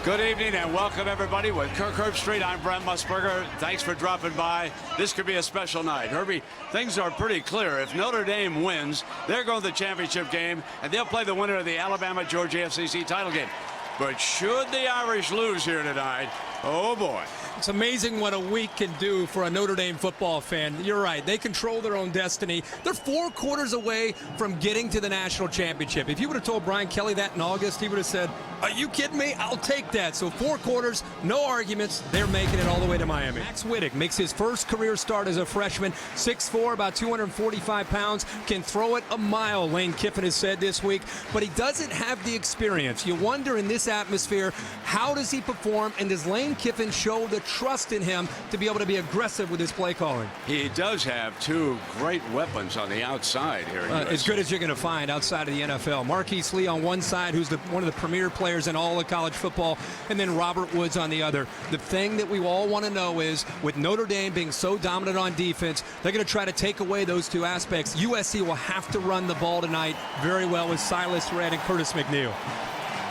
Good evening and welcome everybody with Kirk Herbstreit. I'm Brent Musburger. Thanks for dropping by. This could be a special night. Herbie, things are pretty clear. If Notre Dame wins, they're going to the championship game and they'll play the winner of the Alabama-Georgia FCC title game. But should the Irish lose here tonight, oh boy. It's amazing what a week can do for a Notre Dame football fan. You're right. They control their own destiny. They're 4 quarters away from getting to the national championship. If you would have told Brian Kelly that in August, he would have said, are you kidding me? I'll take that. So 4 quarters, no arguments. They're making it all the way to Miami. Max Wittek makes his first career start as a freshman. 6'4", about 245 pounds. Can throw it a mile, Lane Kiffin has said this week. But he doesn't have the experience. You wonder in this atmosphere, how does he perform? And does Lane Kiffin show the trust in him to be able to be aggressive with his play calling? He does have 2 great weapons on the outside here. As good as you're going to find outside of the NFL. Marquise Lee on one side, who's one of the premier players in all of college football, and then Robert Woods on the other. The thing that we all want to know is, with Notre Dame being so dominant on defense, they're going to try to take away those 2 aspects. USC will have to run the ball tonight very well with Silas Redd and Curtis McNeil.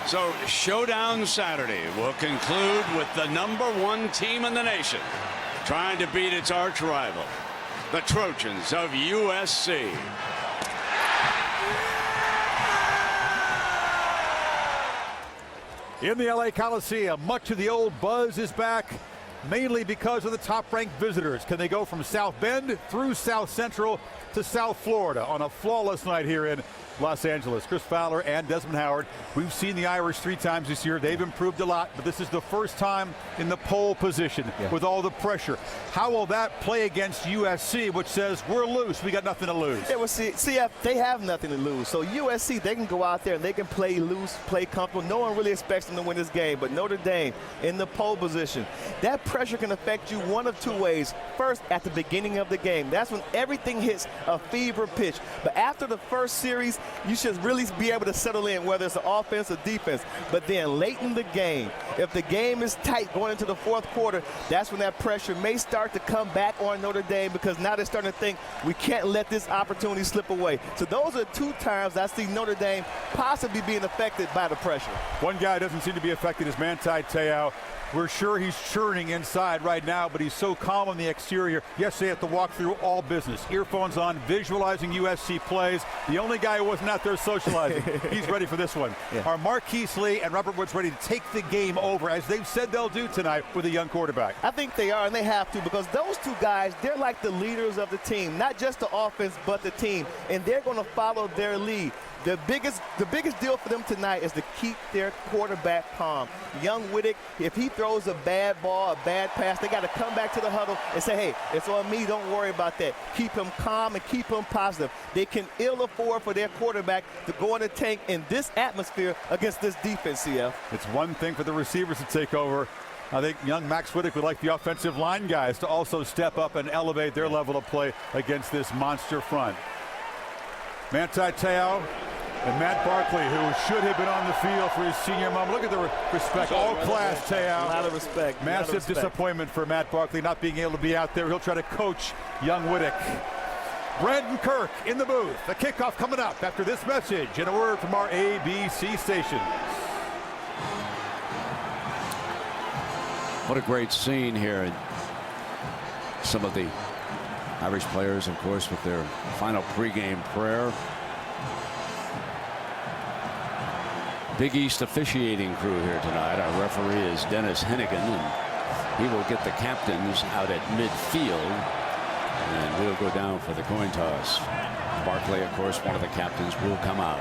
So Showdown Saturday will conclude with the #1 team in the nation trying to beat its arch rival, the Trojans of USC. In the LA Coliseum, much of the old buzz is back, mainly because of the top-ranked visitors. Can they go from South Bend through South Central to South Florida on a flawless night here in Los Angeles? Chris Fowler and Desmond Howard. We've seen the Irish 3 times this year. They've improved a lot, but this is the first time in the pole position with all the pressure. How will that play against USC, which says we're loose, we got nothing to lose? Yeah, well, CF, they have nothing to lose. So USC, they can go out there and they can play loose, play comfortable. No one really expects them to win this game, but Notre Dame in the pole position. That pressure can affect you one of 2 ways. First, at the beginning of the game. That's when everything hits a fever pitch. But after the first series, you should really be able to settle in, whether it's the offense or defense. But then late in the game, if the game is tight going into the 4th quarter, that's when that pressure may start to come back on Notre Dame, because now they're starting to think we can't let this opportunity slip away. So those are 2 times I see Notre Dame possibly being affected by the pressure. One guy doesn't seem to be affected is Manti Theo. We're sure he's churning inside right now, but he's so calm on the exterior. Yesterday at the walkthrough, all business. Earphones on, visualizing USC plays. The only guy who wasn't out there socializing. He's ready for this one. Yeah. Are Marquise Lee and Robert Woods ready to take the game over, as they've said they'll do tonight, with a young quarterback? I think they are, and they have to, because those 2 guys, they're like the leaders of the team, not just the offense, but the team, and they're going to follow their lead. The biggest deal for them tonight is to keep their quarterback calm. Young Wittek, if he throws a bad ball, a bad pass, they got to come back to the huddle and say, hey, it's on me, don't worry about that. Keep him calm and keep him positive. They can ill afford for their quarterback to go in the tank in this atmosphere against this defense, CF. It's one thing for the receivers to take over. I think young Max Wittek would like the offensive line guys to also step up and elevate their level of play against this monster front. Manti Theo and Matt Barkley, who should have been on the field for his senior moment. Look at the respect. All class, Theo. A lot of respect. Massive disappointment for Matt Barkley not being able to be out there. He'll try to coach young Wittek. Brandon Kirk in the booth. The kickoff coming up after this message and a word from our ABC station. What a great scene here. Some of the Irish players, of course, with their final pregame prayer. Big East officiating crew here tonight. Our referee is Dennis Hennigan, and he will get the captains out at midfield, and we'll go down for the coin toss. Barkley, of course, one of the captains, will come out.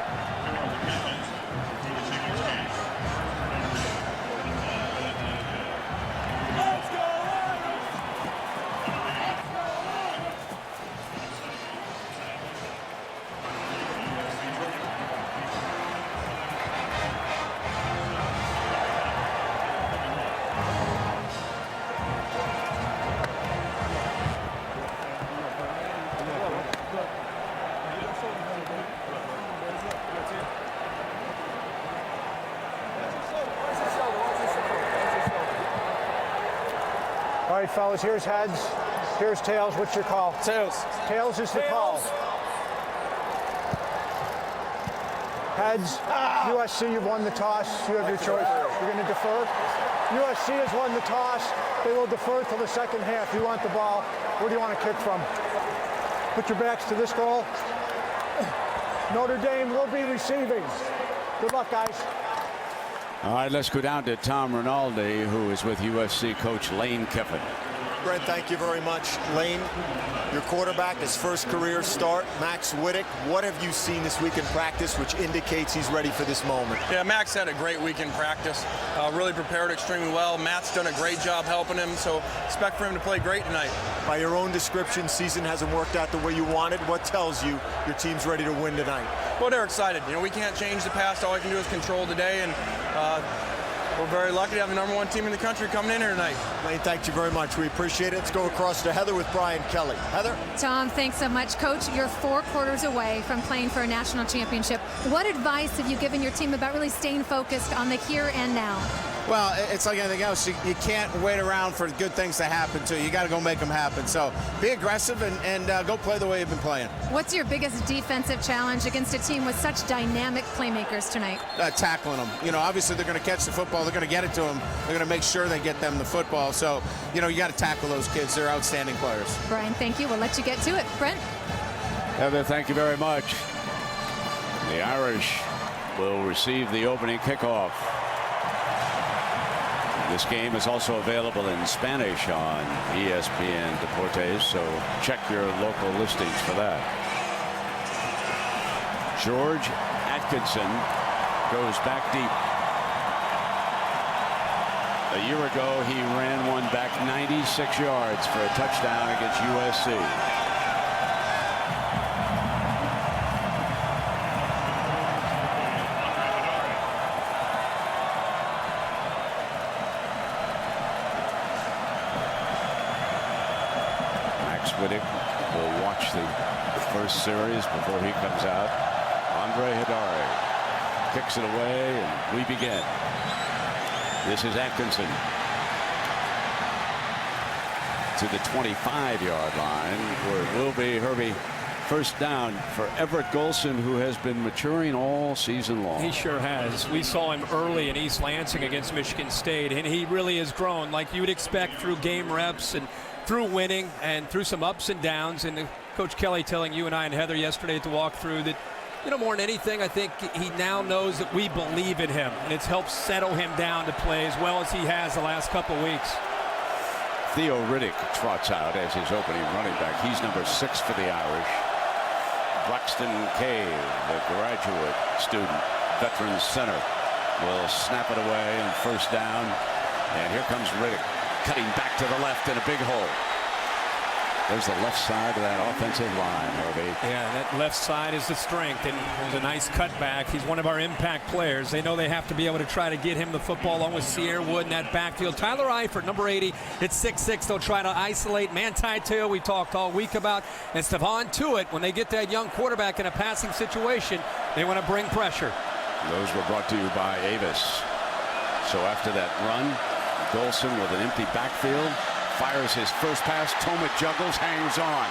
All right, fellas, here's heads, here's tails. What's your call? Tails. Tails is the call. Heads, USC, you've won the toss. You have your choice. You're going to defer? USC has won the toss. They will defer till the second half. You want the ball. Where do you want to kick from? Put your backs to this goal. Notre Dame will be receiving. Good luck, guys. All right, let's go down to Tom Rinaldi, who is with USC coach Lane Kiffin. Brent, thank you very much. Lane, your quarterback, his first career start, Max Wittek. What have you seen this week in practice which indicates he's ready for this moment? Yeah, Max had a great week in practice. Really prepared extremely well. Matt's done a great job helping him, so expect for him to play great tonight. By your own description, season hasn't worked out the way you wanted. What tells you your team's ready to win tonight? Well, they're excited. You know, we can't change the past. All we can do is control today, and we're very lucky to have the #1 team in the country coming in here tonight. Lane, thank you very much. We appreciate it. Let's go across to Heather with Brian Kelly. Heather? Tom, thanks so much. Coach, you're 4 quarters away from playing for a national championship. What advice have you given your team about really staying focused on the here and now? Well, it's like anything else. You can't wait around for good things to happen to you. You got to go make them happen. So be aggressive and go play the way you've been playing. What's your biggest defensive challenge against a team with such dynamic playmakers tonight? Tackling them. You know, obviously they're going to catch the football. They're going to get it to them. They're going to make sure they get them the football. So, you know, you got to tackle those kids. They're outstanding players. Brian, thank you. We'll let you get to it. Brent? Heather, thank you very much. The Irish will receive the opening kickoff. This game is also available in Spanish on ESPN Deportes, so check your local listings for that. George Atkinson goes back deep. A year ago, he ran one back 96 yards for a touchdown against USC. Wittek will watch the first series before he comes out. Heidari kicks it away, and we begin. This is Atkinson to the 25-yard line, where it will be, Herbie, first down for Everett Golson, who has been maturing all season long. He sure has. We saw him early in East Lansing against Michigan State, and he really has grown like you would expect through game reps and through winning and through some ups and downs. And Coach Kelly telling you and I and Heather yesterday at the walkthrough that, you know, more than anything, I think he now knows that we believe in him, and it's helped settle him down to play as well as he has the last couple of weeks. Theo Riddick trots out as his opening running back. He's number 6 for the Irish. Braxton Cave, the graduate student, veteran center, will snap it away and first down. And here comes Riddick, cutting back to the left in a big hole. There's the left side of that offensive line, Herbie. Yeah, that left side is the strength, and there's a nice cutback. He's one of our impact players. They know they have to be able to try to get him the football along with Sierra Wood in that backfield. Tyler Eifert, number 80, it's 6'6". They'll try to isolate Manti Te'o, we talked all week about, and Stephon Tuitt. When they get that young quarterback in a passing situation, they want to bring pressure. Those were brought to you by Avis. So after that run, Golson with an empty backfield fires his first pass. Toma juggles, hangs on,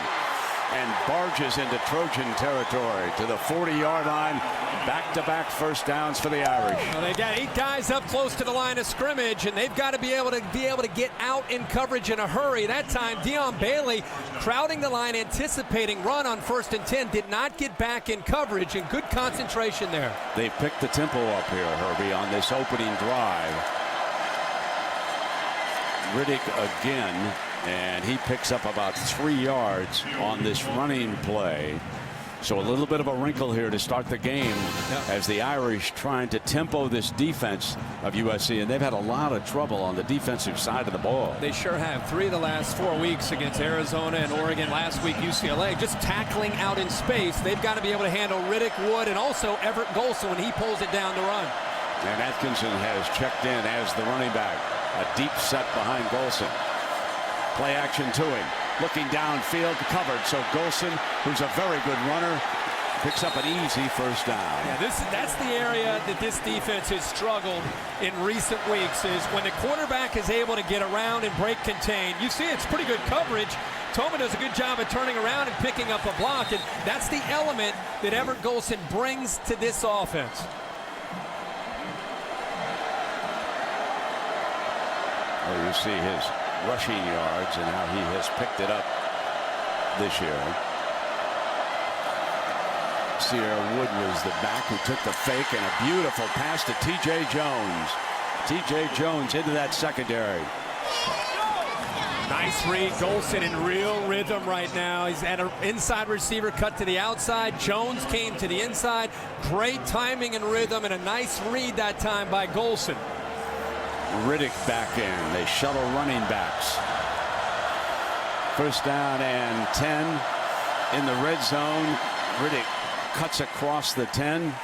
and barges into Trojan territory to the 40-yard line. Back-to-back first downs for the Irish. Well, they got 8 guys up close to the line of scrimmage, and they've got to be able to get out in coverage in a hurry. That time, Dion Bailey crowding the line, anticipating run on 1st and 10, did not get back in coverage, and good concentration there. They picked the tempo up here, Herbie, on this opening drive. Riddick again, and he picks up about 3 yards on this running play. So a little bit of a wrinkle here to start the game as the Irish trying to tempo this defense of USC, and they've had a lot of trouble on the defensive side of the ball. They sure have. 3 of the last 4 weeks against Arizona and Oregon, last week UCLA, just tackling out in space. They've got to be able to handle Riddick, Wood, and also Everett Golson when he pulls it down to run. And Atkinson has checked in as the running back. A deep set behind Golson. Play action to him. Looking downfield, covered. So Golson, who's a very good runner, picks up an easy first down. Yeah, that's the area that this defense has struggled in recent weeks, is when the quarterback is able to get around and break contain. You see it's pretty good coverage. Toma does a good job of turning around and picking up a block, and that's the element that Everett Golson brings to this offense. Well, you see his rushing yards and how he has picked it up this year. Sierra Wood was the back who took the fake, and a beautiful pass to T.J. Jones. T.J. Jones into that secondary. Nice read. Golson in real rhythm right now. He's had an inside receiver cut to the outside. Jones came to the inside. Great timing and rhythm, and a nice read that time by Golson. Riddick back in. They shuttle running backs. First down and 10 in the red zone. Riddick cuts across the 10.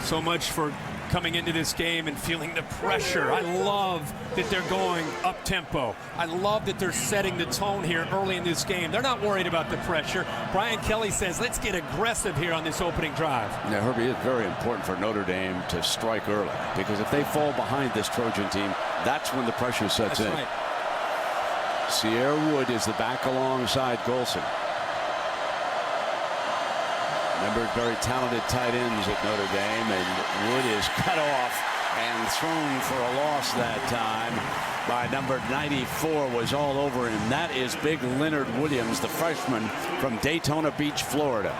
So much for coming into this game and feeling the pressure. I love that they're going up tempo. I love that they're setting the tone here early in this game. They're not worried about the pressure. Brian Kelly says, let's get aggressive here on this opening drive. Now, Herbie, it's very important for Notre Dame to strike early, because if they fall behind this Trojan team, that's when the pressure sets in. Right. Sierra Wood is the back alongside Golson. Remember, very talented tight ends at Notre Dame, and Wood is cut off and thrown for a loss that time by number 94. Was all over him. That is big Leonard Williams, the freshman from Daytona Beach, Florida.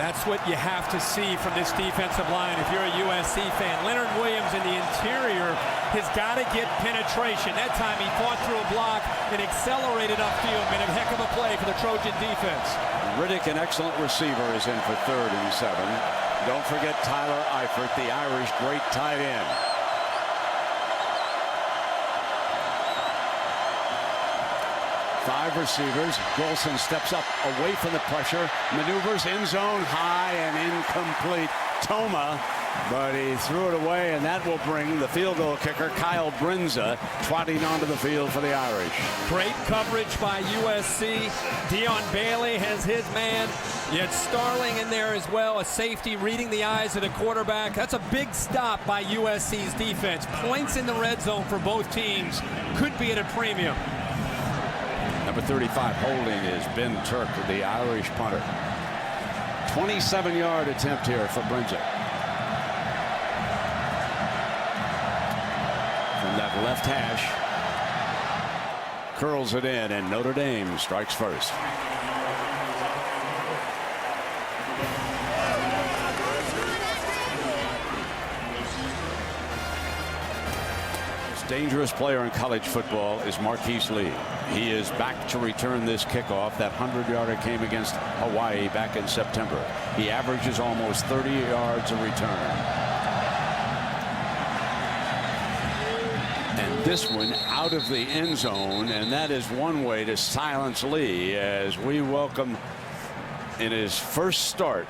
That's what you have to see from this defensive line if you're a USC fan. Leonard Williams in the interior has got to get penetration. That time he fought through a block and accelerated upfield. Made a heck of a play for the Trojan defense. Riddick, an excellent receiver, is in for 3rd and 7. Don't forget Tyler Eifert, the Irish great tight end. Five receivers. Golson steps up away from the pressure. Maneuvers end zone high and incomplete. Toma, but he threw it away, and that will bring the field goal kicker, Kyle Brindza, trotting onto the field for the Irish. Great coverage by USC. Dion Bailey has his man. Yet Starling in there as well, a safety reading the eyes of the quarterback. That's a big stop by USC's defense. Points in the red zone for both teams. Could be at a premium. Number 35 holding is Ben Turk, the Irish punter. 27-yard attempt here for Brindza. From that left hash, curls it in, and Notre Dame strikes first. Dangerous player in college football is Marquise Lee. He is back to return this kickoff. That 100-yarder came against Hawaii back in September. He averages almost 30 yards a return. And this one out of the end zone, and that is one way to silence Lee as we welcome in his first start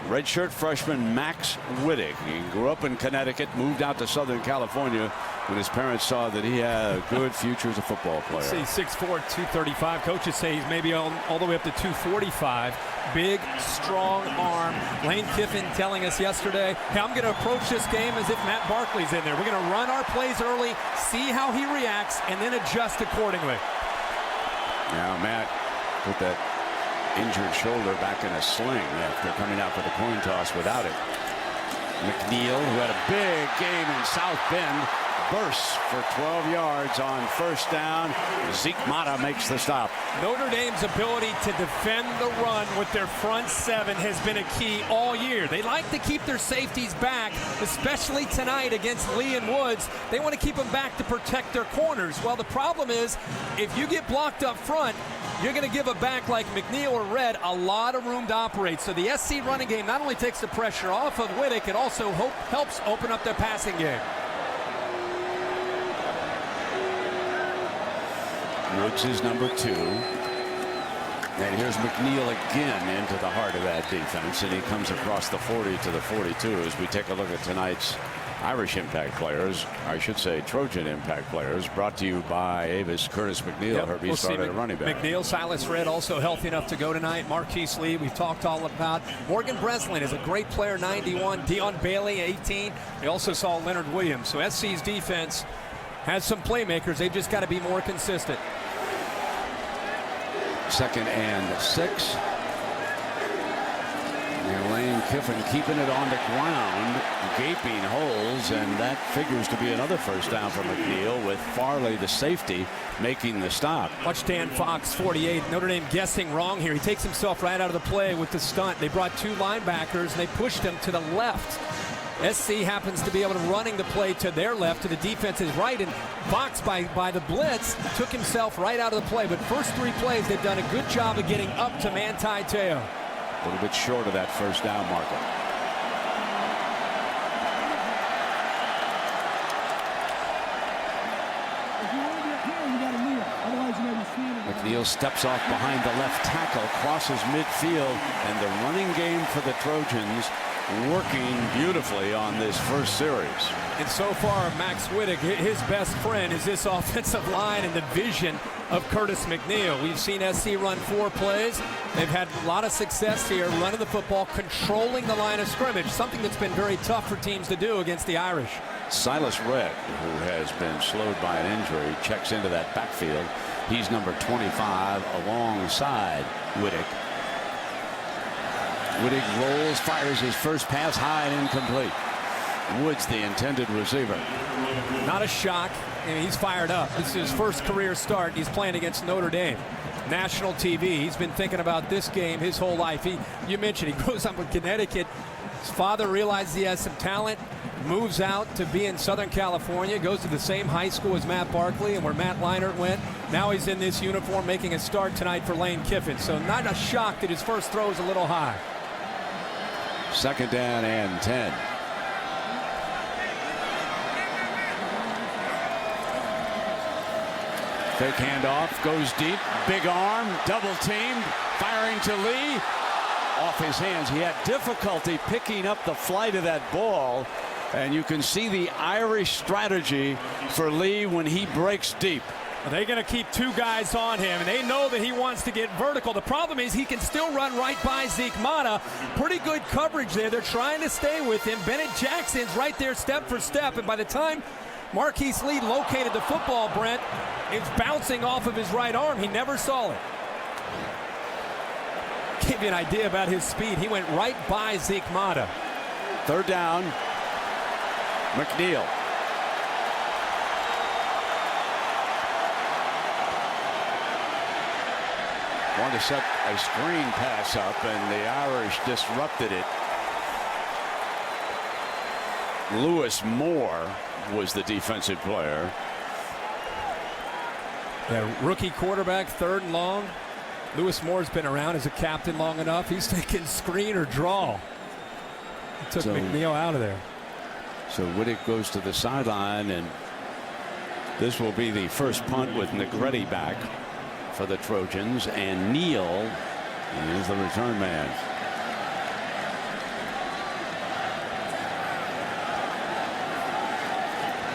redshirt freshman Max Wittek. He grew up in Connecticut, moved out to Southern California when his parents saw that he had a good future as a football player. See, 6'4", 235. Coaches say he's maybe all the way up to 245. Big, strong arm. Lane Kiffin telling us yesterday, hey, I'm going to approach this game as if Matt Barkley's in there. We're going to run our plays early, see how he reacts, and then adjust accordingly. Now Matt put that injured shoulder back in a sling after coming out for the coin toss without it. McNeil, who had a big game in South Bend, bursts for 12 yards on first down. Zeke Mata makes the stop. Notre Dame's ability to defend the run with their front seven has been a key all year. They like to keep their safeties back, especially tonight against Lee and Woods. They want to keep them back to protect their corners. Well, the problem is if you get blocked up front, you're going to give a back like McNeil or Red a lot of room to operate. So the SC running game not only takes the pressure off of Wittek, it also helps open up their passing game. Woods is number 2. And here's McNeil again into the heart of that defense, and he comes across the 40 to the 42 as we take a look at tonight's Irish impact players, I should say Trojan impact players, brought to you by Avis Curtis McNeil. Yep. Herbie started a running back. McNeil, Silas Red also healthy enough to go tonight. Marquise Lee, we've talked all about. Morgan Breslin is a great player, 91. Dion Bailey, 18. We also saw Leonard Williams. So SC's defense has some playmakers. They've just got to be more consistent. 2nd and 6. And Lane Kiffin keeping it on the ground, gaping holes, and that figures to be another first down for McNeil, with Farley, the safety, making the stop. Watch Dan Fox, 48. Notre Dame guessing wrong here. He takes himself right out of the play with the stunt. They brought 2 linebackers, and they pushed him to the left. SC happens to be able to running the play to their left, to the defense's right, and Fox, by the blitz, took himself right out of the play. But first 3 plays, they've done a good job of getting up to Manti Theo. A little bit short of that first down marker. McNeil steps off behind the left tackle, crosses midfield, and the running game for the Trojans working beautifully on this first series. And so far, Max Wittek, his best friend is this offensive line and the vision of Curtis McNeil. We've seen SC run 4 plays. They've had a lot of success here running the football, controlling the line of scrimmage, something that's been very tough for teams to do against the Irish. Silas Redd, who has been slowed by an injury, checks into that backfield. He's number 25 alongside Wittek. Wittek rolls, fires his first pass high and incomplete. Woods, the intended receiver. Not a shock. He's fired up. This is his first career start. He's playing against Notre Dame. National TV. He's been thinking about this game his whole life. You mentioned he grows up in Connecticut. His father realizes he has some talent, moves out to be in Southern California, goes to the same high school as Matt Barkley and where Matt Leinart went. Now he's in this uniform making a start tonight for Lane Kiffin. So not a shock that his first throw is a little high. Second down and 10. Fake handoff, goes deep, big arm, double teamed, firing to Lee. Off his hands. He had difficulty picking up the flight of that ball, and you can see the Irish strategy for Lee when he breaks deep. They're going to keep 2 guys on him, and they know that he wants to get vertical. The problem is he can still run right by Zeke Mata. Pretty good coverage there. They're trying to stay with him. Bennett Jackson's right there step for step, and by the time Marquise Lee located the football, Brent, it's bouncing off of his right arm. He never saw it. Give you an idea about his speed. He went right by Zeke Mata. Third down, McNeil. Wanted to set a screen pass up, and the Irish disrupted it. Lewis Moore was the defensive player. Yeah, rookie quarterback, 3rd and long. Lewis Moore's been around as a captain long enough. He's taking screen or draw. He took McNeil out of there. So Wittek goes to the sideline, and this will be the first punt with Negretti back for the Trojans, and Neal is the return man.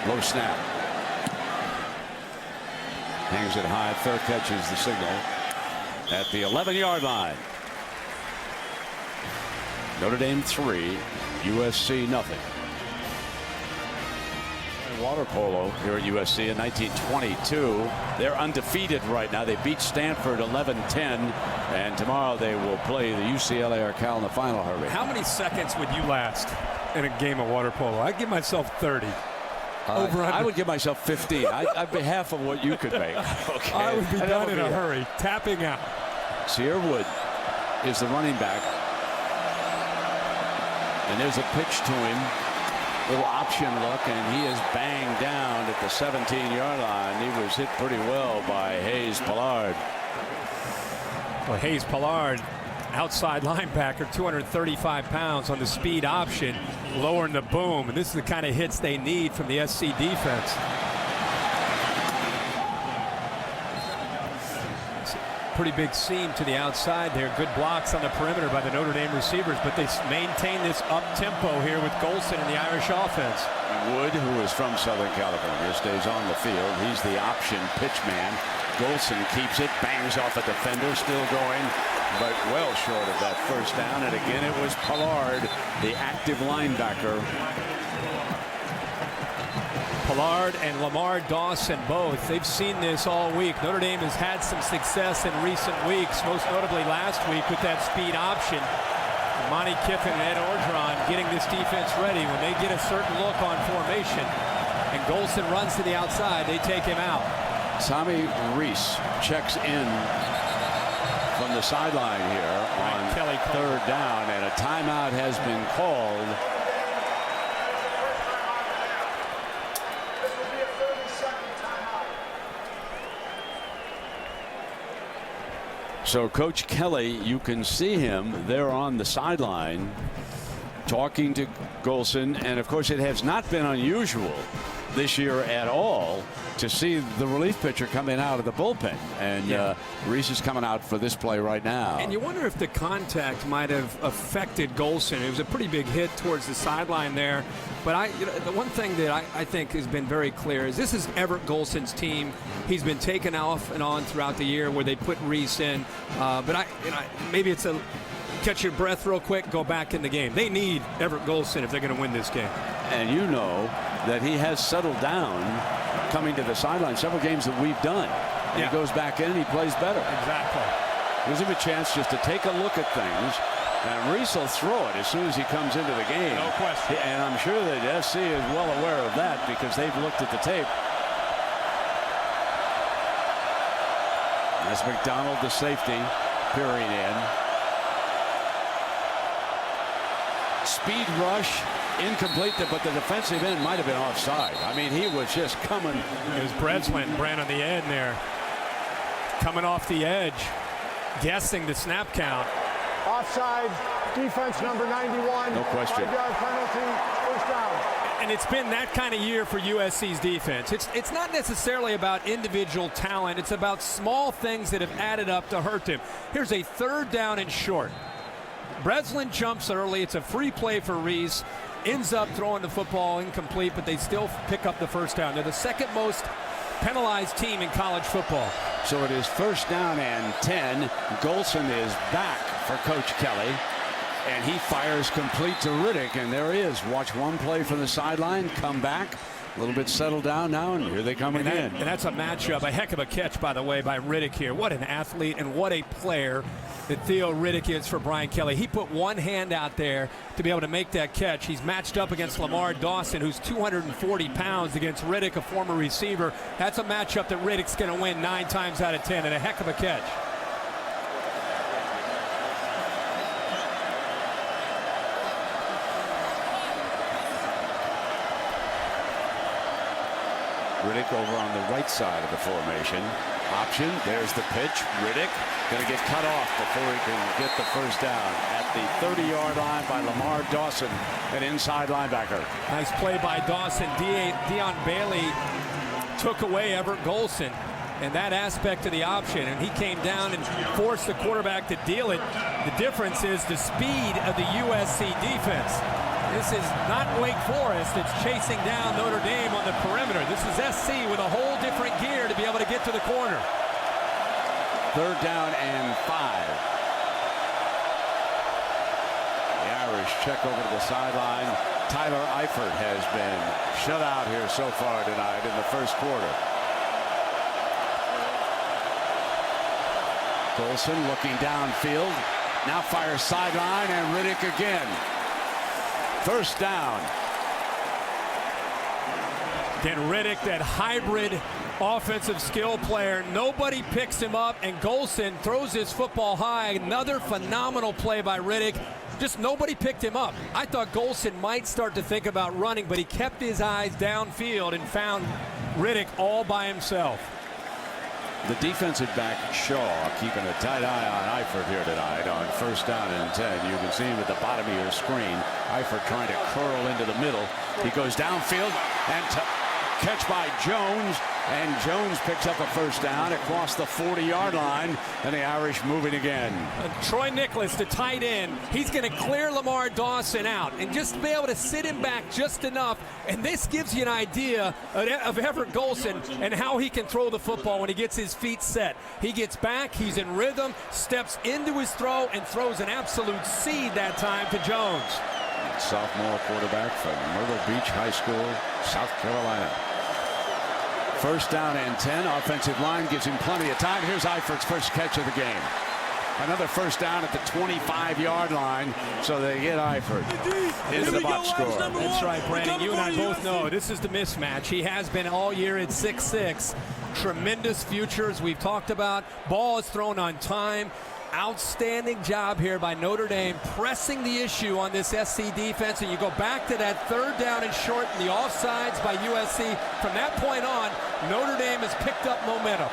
Low snap. Hangs it high. Fair catch is the signal at the 11-yard line. Notre Dame 3, USC nothing. Water polo here at USC in 1922. They're undefeated right now. They beat Stanford 11-10, and tomorrow they will play the UCLA or Cal in the final. Herbie, how many seconds would you last in a game of water polo? I'd give myself 30. I would give myself 15. I'd be half of what you could make. Okay. I would be done in a hurry, tapping out. Sierra Wood is the running back, and there's a pitch to him. Little option look, and he is banged down at the 17-yard line. He was hit pretty well by Hayes Pollard. Well, Hayes Pollard, outside linebacker, 235 pounds on the speed option, lowering the boom. And this is the kind of hits they need from the SC defense. Pretty big seam to the outside there. Good blocks on the perimeter by the Notre Dame receivers, but they maintain this up-tempo here with Golson and the Irish offense. Wood, who is from Southern California, stays on the field. He's the option pitch man. Golson keeps it, bangs off a defender, still going, but well short of that first down. And again, it was Pollard, the active linebacker. Pollard and Lamar Dawson both. They've seen this all week. Notre Dame has had some success in recent weeks, most notably last week with that speed option. Monty Kiffin and Ed Orgeron getting this defense ready. When they get a certain look on formation and Golson runs to the outside, they take him out. Tommy Reese checks in from the sideline here on Kelly third down, and a timeout has been called. So Coach Kelly, you can see him there on the sideline talking to Golson, and of course it has not been unusual this year at all to see the relief pitcher coming out of the bullpen, and Reese is coming out for this play right now. And you wonder if the contact might have affected Golson. It was a pretty big hit towards the sideline there. But the one thing that I think has been very clear is this is Everett Golson's team. He's been taken off and on throughout the year where they put Reese in. But maybe it's a catch your breath real quick, go back in the game. They need Everett Golson if they're going to win this game. And you know that he has settled down coming to the sideline several games that we've done. And he goes back in and he plays better. Exactly. Gives him a chance just to take a look at things. And Reese will throw it as soon as he comes into the game. No question. And I'm sure that SC is well aware of that because they've looked at the tape. That's McDonald, the safety, peering in. Speed rush, incomplete, but the defensive end might have been offside. I mean, he was just coming. It was Breslin, Brand on the end there. Coming off the edge, guessing the snap count. Offside, defense number 91. No question. 5-yard penalty, first down. And it's been that kind of year for USC's defense. It's not necessarily about individual talent. It's about small things that have added up to hurt them. Here's a third down and short. Breslin jumps early. It's a free play for Reese. Ends up throwing the football incomplete, but they still pick up the first down. They're the second most penalized team in college football. So it is first down and 10. Golson is back for Coach Kelly. And he fires complete to Riddick, and there he is. Watch one play from the sideline, come back. A little bit settled down now, and here they come again. And that's a matchup, a heck of a catch, by the way, by Riddick here. What an athlete and what a player that Theo Riddick is for Brian Kelly. He put one hand out there to be able to make that catch. He's matched up against Lamar Dawson, who's 240 pounds, against Riddick, a former receiver. That's a matchup that Riddick's going to win 9 times out of 10, and a heck of a catch. Riddick over on the right side of the formation. Option, there's the pitch. Riddick going to get cut off before he can get the first down at the 30-yard line by Lamar Dawson, an inside linebacker. Nice play by Dawson. Dion Bailey took away Everett Golson and that aspect of the option, and he came down and forced the quarterback to deal it. The difference is the speed of the USC defense. This is not Wake Forest. It's chasing down Notre Dame on the perimeter. This is SC with a whole different gear to be able to get to the corner. Third down and 5. The Irish check over to the sideline. Tyler Eifert has been shut out here so far tonight in the first quarter. Golson looking downfield. Now fires sideline, and Riddick again. First down. Again, Riddick, that hybrid offensive skill player. Nobody picks him up, and Golson throws his football high. Another phenomenal play by Riddick. Just nobody picked him up. I thought Golson might start to think about running, but he kept his eyes downfield and found Riddick all by himself. The defensive back, Shaw, keeping a tight eye on Eifert here tonight on first down and 10. You can see him at the bottom of your screen. Eifert trying to curl into the middle. He goes downfield and catch by Jones. And Jones picks up a first down across the 40-yard line. And the Irish moving again. Troy Nicholas, the tight end. He's going to clear Lamar Dawson out and just be able to sit him back just enough. And this gives you an idea of Everett Golson and how he can throw the football when he gets his feet set. He gets back, he's in rhythm, steps into his throw, and throws an absolute seed that time to Jones. Sophomore quarterback from Myrtle Beach High School, South Carolina. First down and 10. Offensive line gives him plenty of time. Here's Eifert's first catch of the game. Another first down at the 25-yard line, so they get Eifert into the box score. That's right, Brandon. You and I both know this is the mismatch. He has been all year at 6'6". Tremendous futures we've talked about. Ball is thrown on time. Outstanding job here by Notre Dame pressing the issue on this SC defense. And you go back to that third down and short and the offsides by USC. From that point on, Notre Dame has picked up momentum.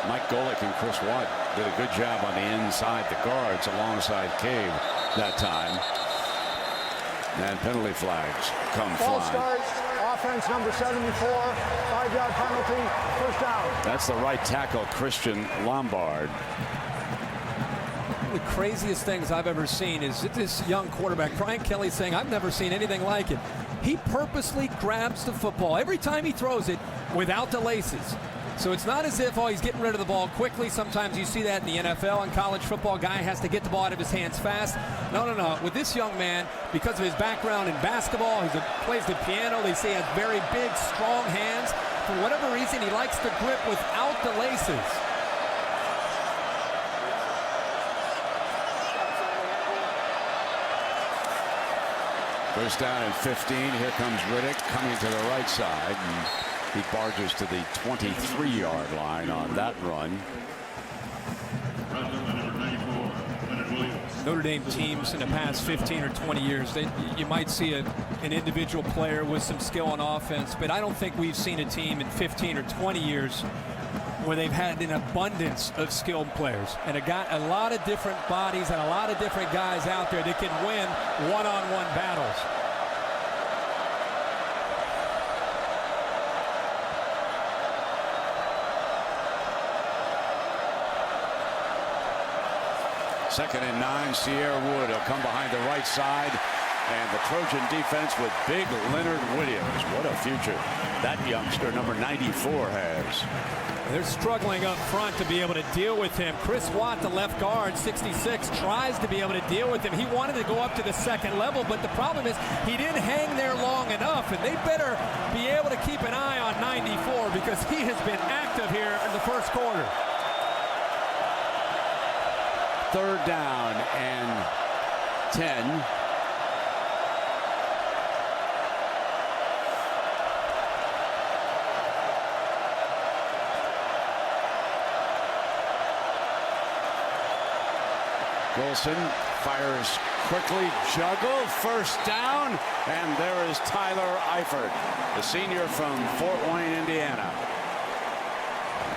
Mike Golick and Chris Watt did a good job on the inside the guards alongside Cave that time. And penalty flags come Ball flying. starts. Offense number 74. 5-yard penalty. First down. That's the right tackle, Christian Lombard. One of the craziest things I've ever seen is this young quarterback, Brian Kelly, saying, I've never seen anything like it. He purposely grabs the football every time he throws it without the laces. So it's not as if, oh, he's getting rid of the ball quickly. Sometimes you see that in the NFL and college football. Guy has to get the ball out of his hands fast. No, no, no. With this young man, because of his background in basketball, he plays the piano. They say he has very big, strong hands. For whatever reason, he likes to grip without the laces. First down and 15. Here comes Riddick coming to the right side. And he barges to the 23-yard line on that run. Notre Dame teams in the past 15 or 20 years, you might see an individual player with some skill on offense, but I don't think we've seen a team in 15 or 20 years where they've had an abundance of skilled players and got a lot of different bodies and a lot of different guys out there that can win one-on-one battles. Second and 9, Sierra Wood will come behind the right side. And the Trojan defense with big Leonard Williams. What a future that youngster, number 94, has. They're struggling up front to be able to deal with him. Chris Watt, the left guard, 66, tries to be able to deal with him. He wanted to go up to the second level, but the problem is he didn't hang there long enough, and they better be able to keep an eye on 94 because he has been active here in the first quarter. Third down and 10. Golson fires quickly, juggle, first down, and there is Tyler Eifert, the senior from Fort Wayne, Indiana.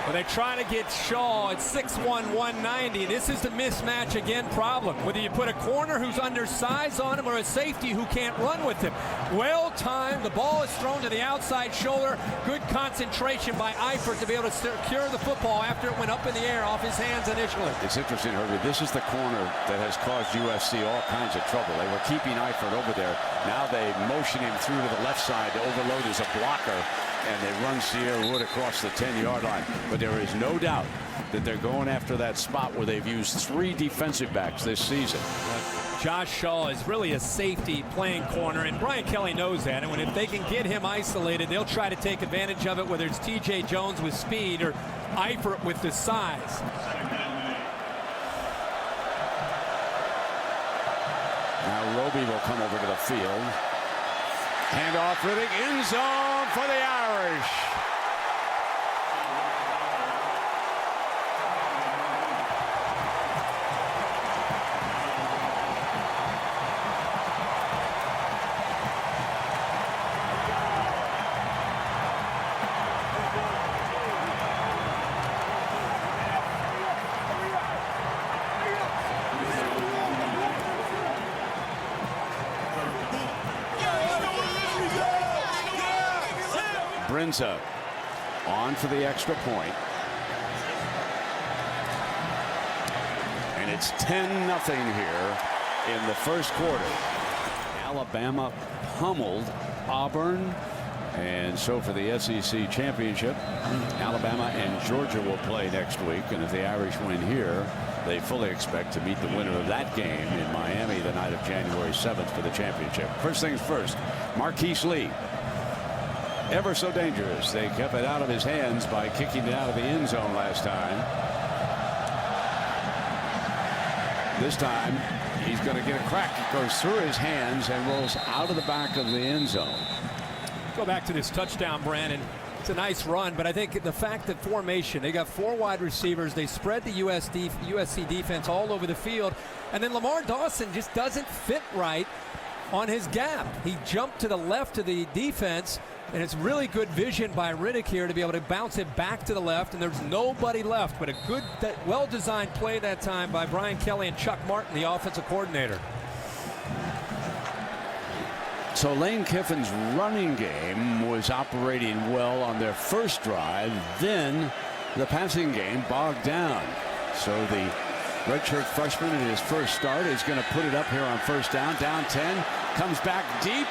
Well, they try to get Shaw at 6'1", 190. This is the mismatch again problem. Whether you put a corner who's undersized on him or a safety who can't run with him. Well timed. The ball is thrown to the outside shoulder. Good concentration by Eifert to be able to secure the football after it went up in the air off his hands initially. It's interesting, Herbie. This is the corner that has caused USC all kinds of trouble. They were keeping Eifert over there. Now they motion him through to the left side to overload as a blocker. And they run Sierra Wood across the 10-yard line. But there is no doubt that they're going after that spot where they've used 3 defensive backs this season. Josh Shaw is really a safety playing corner, and Brian Kelly knows that. And if they can get him isolated, they'll try to take advantage of it, whether it's T.J. Jones with speed or Eifert with the size. Now Roby will come over to the field. Handoff, Riddick, end zone for the Irish. Brindza on for the extra point. And it's 10-0 here in the first quarter. Alabama pummeled Auburn. And so for the SEC championship, Alabama and Georgia will play next week. And if the Irish win here, they fully expect to meet the winner of that game in Miami the night of January 7th for the championship. First things first, Marquise Lee. Ever so dangerous. They kept it out of his hands by kicking it out of the end zone last time. This time, he's going to get a crack. It goes through his hands and rolls out of the back of the end zone. Go back to this touchdown, Brandon. It's a nice run, but I think the fact that formation, they got 4 wide receivers, they spread the USC defense all over the field, and then Lamar Dawson just doesn't fit right on his gap. He jumped to the left of the defense, and it's really good vision by Riddick here to be able to bounce it back to the left, and there's nobody left, but a good, well-designed play that time by Brian Kelly and Chuck Martin, the offensive coordinator. So Lane Kiffin's running game was operating well on their first drive. Then the passing game bogged down. So the redshirt freshman in his first start is going to put it up here on first down. Down 10. Comes back deep.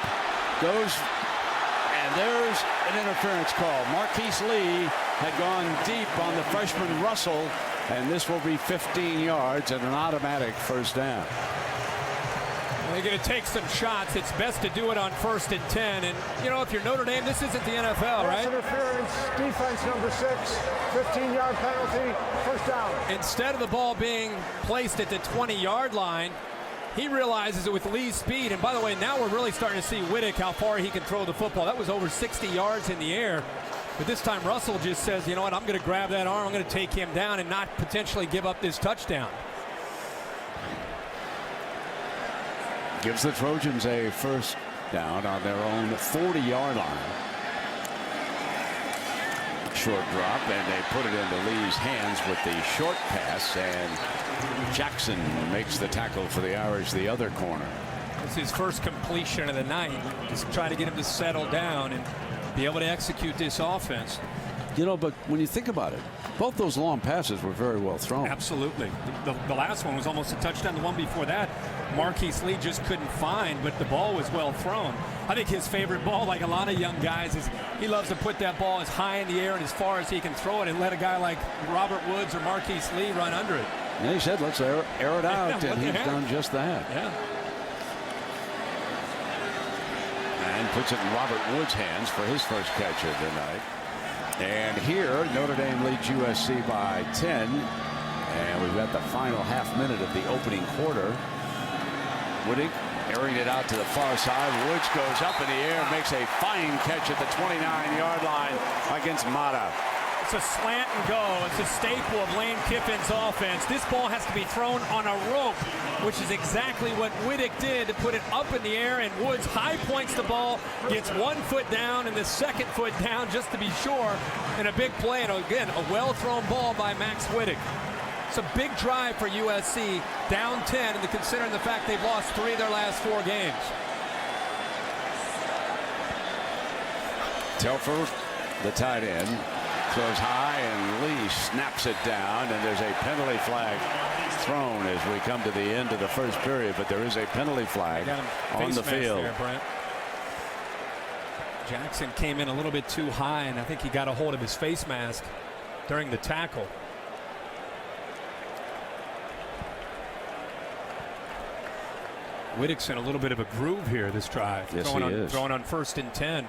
Goes. And there's an interference call. Marquise Lee had gone deep on the freshman Russell. And this will be 15 yards and an automatic first down. They're going to take some shots. It's best to do it on 1st and 10. And, you know, if you're Notre Dame, this isn't the NFL, right? Interference, defense number 6, 15-yard penalty, first down. Instead of the ball being placed at the 20-yard line, he realizes it with Lee's speed. And by the way, now we're really starting to see Wittek, how far he can throw the football. That was over 60 yards in the air. But this time Russell just says, you know what, I'm going to grab that arm, I'm going to take him down and not potentially give up this touchdown. Gives the Trojans a first down on their own 40-yard line. Short drop, and they put it into Lee's hands with the short pass, and Jackson makes the tackle for the Irish, the other corner. It's his first completion of the night. Just try to get him to settle down and be able to execute this offense. You know, but when you think about it, both those long passes were very well thrown. Absolutely. The last one was almost a touchdown. The one before that, Marquise Lee just couldn't find, but the ball was well thrown. I think his favorite ball, like a lot of young guys, is he loves to put that ball as high in the air and as far as he can throw it and let a guy like Robert Woods or Marquise Lee run under it. And he said, let's air it out, and he's done just that. Yeah. And puts it in Robert Woods' hands for his first catch of the night. And here, Notre Dame leads USC by 10. And we've got the final half minute of the opening quarter. Wittek airing it out to the far side. Woods goes up in the air, makes a fine catch at the 29-yard line against Mata. It's a slant and go. It's a staple of Lane Kiffin's offense. This ball has to be thrown on a rope, which is exactly what Wittek did to put it up in the air, and Woods high points the ball, gets 1 foot down and the 2nd foot down just to be sure, and a big play, and again, a well-thrown ball by Max Wittek. It's a big drive for USC, down 10, and considering the fact they've lost 3 of their last 4 games. Telfer, the tight end, throws high, and Lee snaps it down, and there's a penalty flag thrown as we come to the end of the first period, but there is a penalty flag on the field. There, Jackson came in a little bit too high, and I think he got a hold of his face mask during the tackle. Wittek's in a little bit of a groove here this drive. Yes, he is. Throwing on 1st and 10.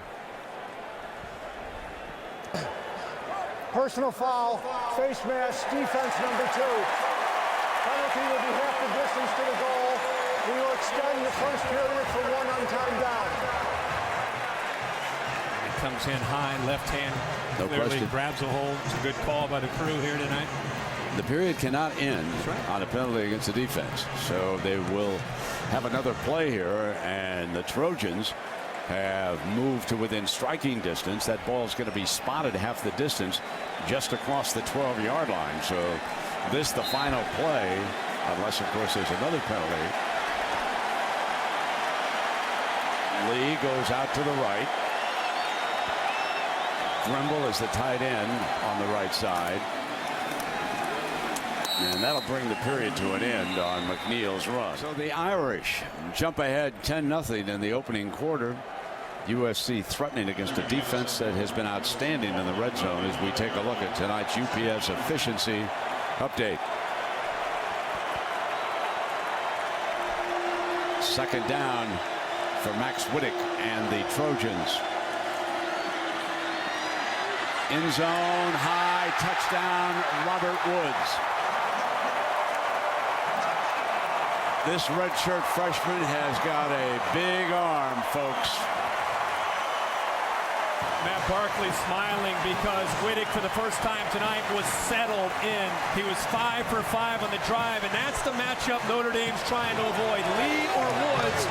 Personal foul, face mask, defense number 2. Penalty will be half the distance to the goal. We will extend the first period for 1 on-time down. It comes in high, left hand. No clearly question. Grabs a hold. It's a good call by the crew here tonight. The period cannot end on a penalty against the defense. So they will have another play here, and the Trojans have moved to within striking distance. That ball is going to be spotted half the distance just across the 12-yard line. So this the final play, unless of course there's another penalty. Lee goes out to the right. Grimble is the tight end on the right side. And that'll bring the period to an end on McNeil's run. So the Irish jump ahead 10-0 in the opening quarter. USC threatening against a defense that has been outstanding in the red zone as we take a look at tonight's UPS efficiency update. 2nd down for Max Wittek and the Trojans. End zone, high, touchdown, Robert Woods. This redshirt freshman has got a big arm, folks. Matt Barkley smiling because Wittek, for the first time tonight, was settled in. He was 5 for 5 on the drive, and that's the matchup Notre Dame's trying to avoid. Lee or Woods,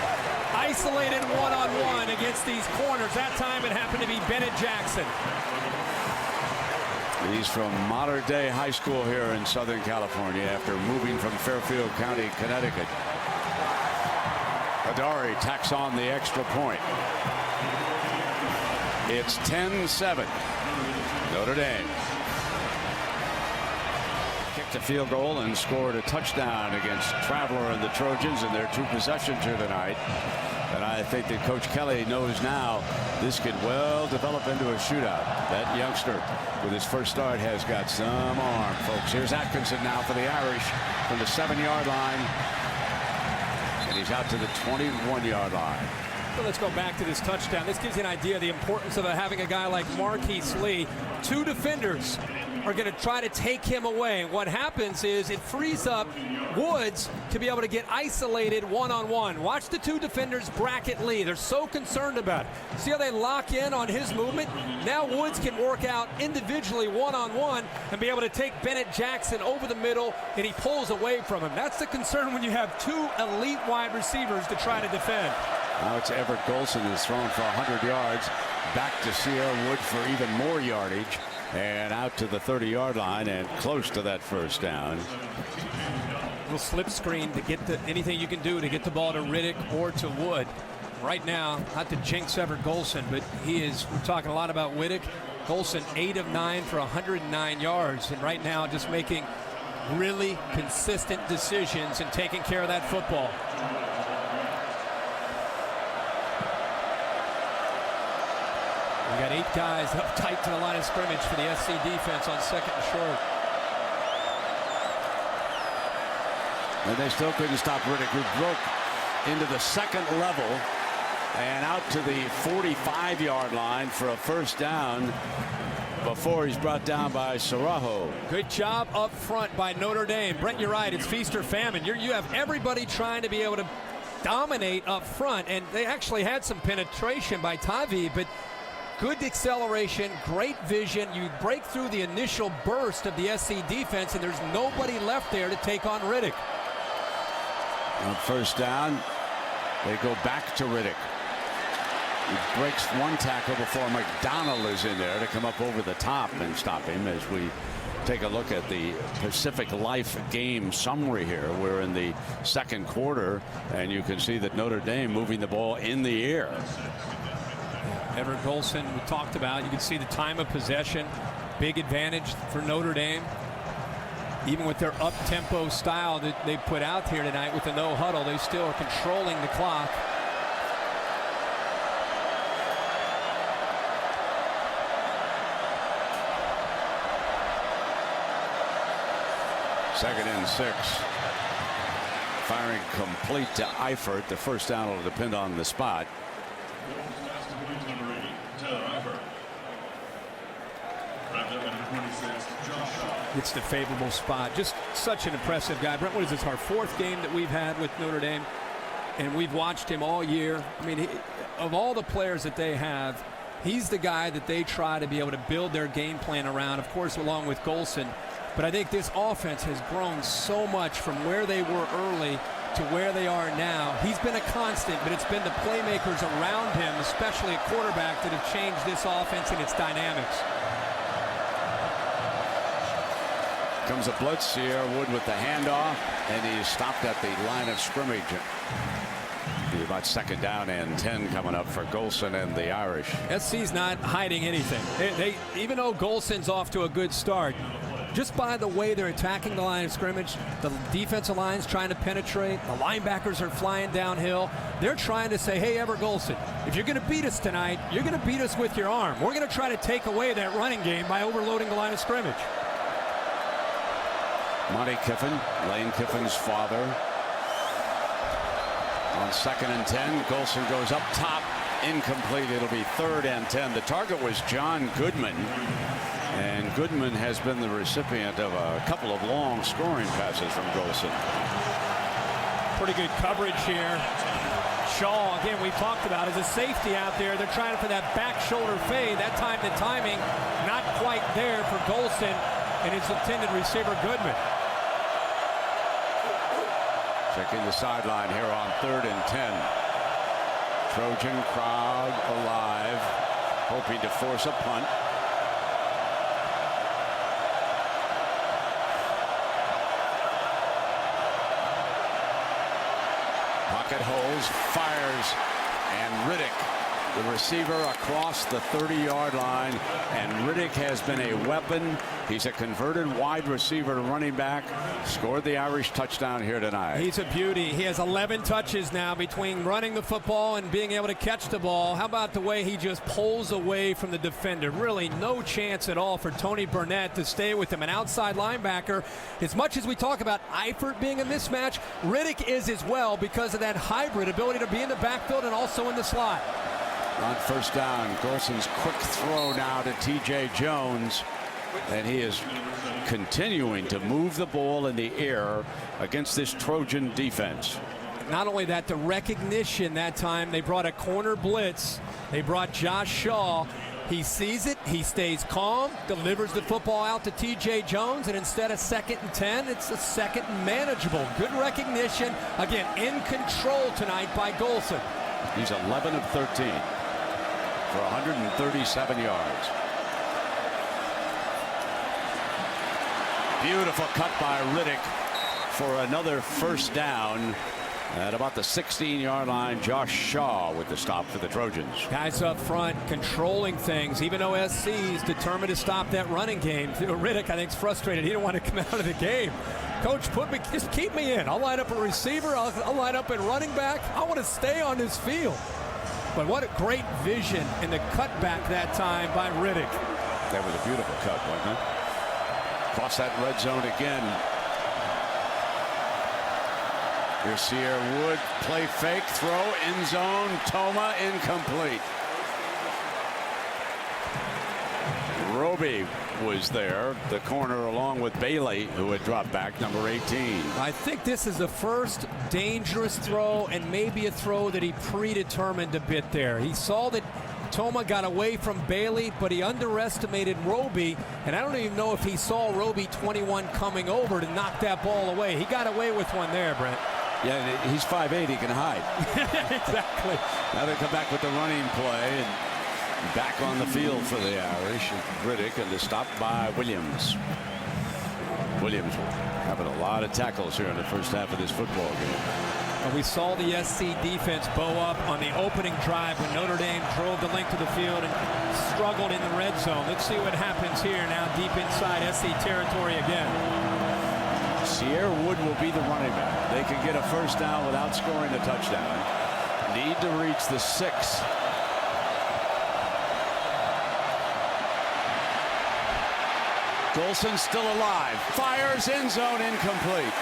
isolated one-on-one against these corners. That time it happened to be Bennett Jackson. He's from Modern Day High School here in Southern California after moving from Fairfield County, Connecticut. Heidari tacks on the extra point. It's 10-7. Notre Dame kicked a field goal and scored a touchdown against Traveler and the Trojans in their 2 possessions here tonight. And I think that Coach Kelly knows now this could well develop into a shootout. That youngster with his first start has got some arm, folks. Here's Atkinson now for the Irish from the 7-yard line. And he's out to the 21-yard line. So let's go back to this touchdown. This gives you an idea of the importance of having a guy like Marquise Lee. 2 defenders are going to try to take him away. What happens is it frees up Woods to be able to get isolated one-on-one. Watch the 2 defenders bracket Lee. They're so concerned about it. See how they lock in on his movement? Now Woods can work out individually one-on-one and be able to take Bennett Jackson over the middle, and he pulls away from him. That's the concern when you have 2 elite wide receivers to try to defend. Now it's Everett Golson who's thrown for 100 yards. Back to Sierra Wood for even more yardage. And out to the 30-yard line and close to that first down. Little slip screen to get anything you can do to get the ball to Riddick or to Wood. Right now, not to jinx Everett Golson, but we're talking a lot about Wittek. Golson 8 of 9 for 109 yards. And right now just making really consistent decisions and taking care of that football. We got 8 guys up tight to the line of scrimmage for the SC defense on 2nd and short. And they still couldn't stop Riddick, who broke into the 2nd level and out to the 45-yard line for a first down before he's brought down by Sarajo. Good job up front by Notre Dame. Brent, you're right. It's feast or famine. You have everybody trying to be able to dominate up front, and they actually had some penetration by Tavi, but good acceleration, great vision. You break through the initial burst of the SC defense, and there's nobody left there to take on Riddick. On first down, they go back to Riddick. He breaks one tackle before McDonald is in there to come up over the top and stop him. As we take a look at the Pacific Life game summary here, we're in the 2nd quarter, and you can see that Notre Dame moving the ball in the air. Everett Golson, we talked about. You can see the time of possession. Big advantage for Notre Dame. Even with their up-tempo style that they put out here tonight with the no huddle, they still are controlling the clock. Second and 6. Firing complete to Eifert. The first down will depend on the spot. It's the favorable spot. Just such an impressive guy. Brent, what is this, our 4th game that we've had with Notre Dame? And we've watched him all year. I mean, of all the players that they have, he's the guy that they try to be able to build their game plan around, of course, along with Golson. But I think this offense has grown so much from where they were early to where they are now. He's been a constant, but it's been the playmakers around him, especially at quarterback, that have changed this offense and its dynamics. Comes a blitz. Sierra Wood with the handoff, and he's stopped at the line of scrimmage. He's about 2nd down and 10 coming up for Golson and the Irish. SC's not hiding anything. They even though Golson's off to a good start, just by the way they're attacking the line of scrimmage, the defensive line's trying to penetrate, the linebackers are flying downhill. They're trying to say, hey, Everett Golson, if you're going to beat us tonight, you're going to beat us with your arm. We're going to try to take away that running game by overloading the line of scrimmage. Monty Kiffin, Lane Kiffin's father. On 2nd and 10, Golson goes up top, incomplete. It'll be 3rd and 10. The target was John Goodman, and Goodman has been the recipient of a couple of long scoring passes from Golson. Pretty good coverage here. Shaw, again, we talked about, is a safety out there. They're trying for that back shoulder fade. That time, the timing not quite there for Golson and his intended receiver, Goodman. Checking the sideline here on 3rd and 10. Trojan crowd alive, hoping to force a punt. Pocket holes, fires, and Riddick, the receiver, across the 30-yard line. And Riddick has been a weapon. He's a converted wide receiver running back. Scored the Irish touchdown here tonight. He's a beauty. He has 11 touches now between running the football and being able to catch the ball. How about the way he just pulls away from the defender? Really no chance at all for Tony Burnett to stay with him. An outside linebacker. As much as we talk about Eifert being a mismatch, Riddick is as well because of that hybrid ability to be in the backfield and also in the slot. On 1st down, Golson's quick throw now to T.J. Jones. And he is continuing to move the ball in the air against this Trojan defense. Not only that, the recognition that time, they brought a corner blitz. They brought Josh Shaw. He sees it, he stays calm, delivers the football out to T.J. Jones, and instead of 2nd and 10, it's a 2nd and manageable. Good recognition. Again, in control tonight by Golson. He's 11 of 13 for 137 yards. Beautiful cut by Riddick for another 1st down at about the 16-yard line. Josh Shaw with the stop for the Trojans. Guys up front controlling things, even though SC is determined to stop that running game. Riddick, I think, is frustrated. He don't want to come out of the game. Coach, just keep me in. I'll line up a receiver. I'll line up a running back. I want to stay on this field. But what a great vision in the cutback that time by Riddick. That was a beautiful cut, wasn't it? Cross that red zone again. Here's Sierra Wood. Play fake. Throw. End zone. Toma. Incomplete. Roby was there. The corner along with Bailey, who had dropped back, number 18. I think this is the first dangerous throw and maybe a throw that he predetermined a bit there. He saw that Toma got away from Bailey, but he underestimated Roby, and I don't even know if he saw Roby 21 coming over to knock that ball away. He got away with one there, Brent. Yeah, he's 5'8", he can hide. Exactly. Now they come back with the running play and back on the field for the Irish. Riddick, and the stop by Williams. Williams having a lot of tackles here in the 1st half of this football game. And we saw the SC defense bow up on the opening drive when Notre Dame drove the length of the field and struggled in the red zone. Let's see what happens here now deep inside SC territory again. Sierra Wood will be the running back. They can get a 1st down without scoring a touchdown. Need to reach the 6. Golson still alive. Fires, end zone, incomplete.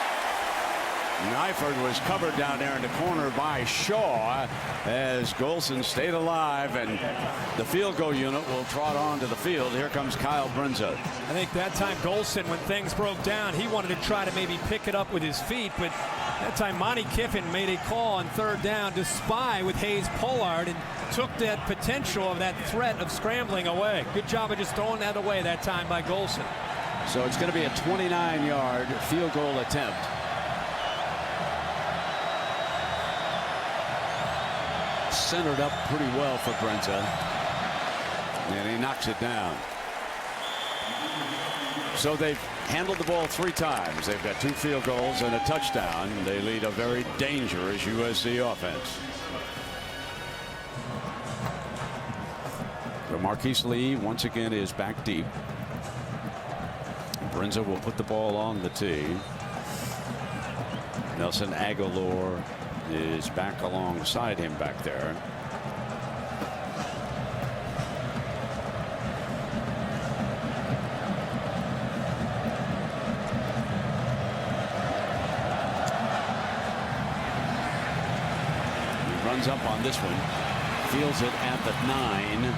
Eifert was covered down there in the corner by Shaw as Golson stayed alive, and the field goal unit will trot onto the field. Here comes Kyle Brindza. I think that time Golson, when things broke down, he wanted to try to maybe pick it up with his feet, but that time Monty Kiffin made a call on 3rd down to spy with Hayes Pollard and took that potential of that threat of scrambling away. Good job of just throwing that away that time by Golson. So it's going to be a 29-yard field goal attempt. Centered up pretty well for Brindza, and he knocks it down. So they've handled the ball 3 times. They've got 2 field goals and a touchdown. They lead a very dangerous USC offense. So Marquise Lee once again is back deep. Brindza will put the ball on the tee. Nelson Aguilar is back alongside him back there. He runs up on this one, feels it at the 9.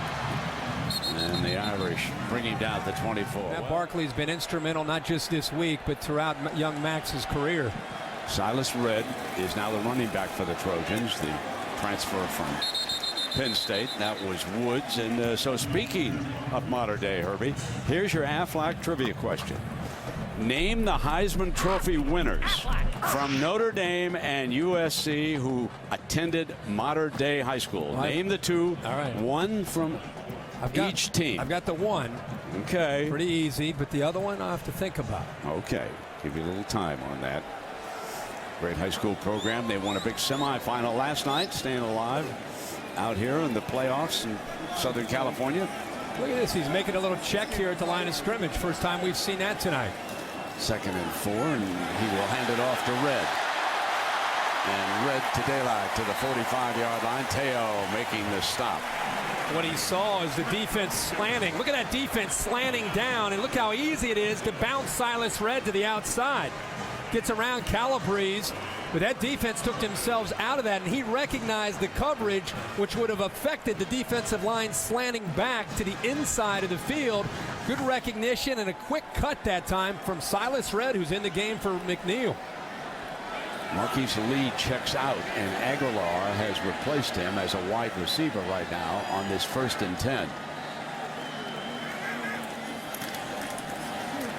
And the Irish bring him down to 24. Matt Barkley's been instrumental not just this week, but throughout young Max's career. Silas Red is now the running back for the Trojans, the transfer from Penn State. That was Woods. And so speaking of modern day, Herbie, here's your Aflac trivia question. Name the Heisman Trophy winners from Notre Dame and USC who attended modern day high school. Name the two. All right. One from each team. I've got the one. Okay. Pretty easy, but the other one I have to think about. Okay. Give you a little time on that. Great high school program. They won a big semifinal last night, staying alive out here in the playoffs in Southern California. Look at this. He's making a little check here at the line of scrimmage. First time we've seen that tonight. 2nd and 4, and he will hand it off to Red. And Red to daylight to the 45-yard line. Theo making the stop. What he saw is the defense slanting. Look at that defense slanting down, and look how easy it is to bounce Silas Red to the outside. Gets around Calif, but that defense took themselves out of that, and he recognized the coverage, which would have affected the defensive line slanting back to the inside of the field. Good recognition and a quick cut that time from Silas Red, who's in the game for McNeil. Marquise Lee checks out, and Aguilar has replaced him as a wide receiver right now on this 1st and 10.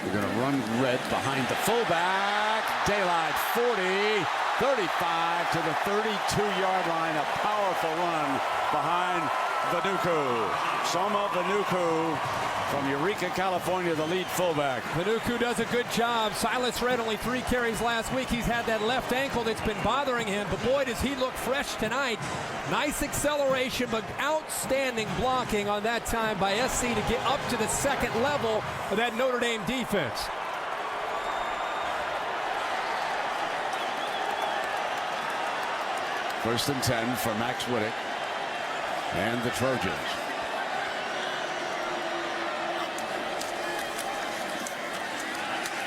We're going to run Red behind the fullback. Daylight 40, 35 to the 32-yard line. A powerful run behind Vanuku. Soma Vanuku from Eureka, California, the lead fullback. Vanuku does a good job. Silas Red only 3 carries last week. He's had that left ankle that's been bothering him, but boy, does he look fresh tonight. Nice acceleration, but outstanding blocking on that time by SC to get up to the 2nd level of that Notre Dame defense. First and 10 for Max Wittek and the Trojans.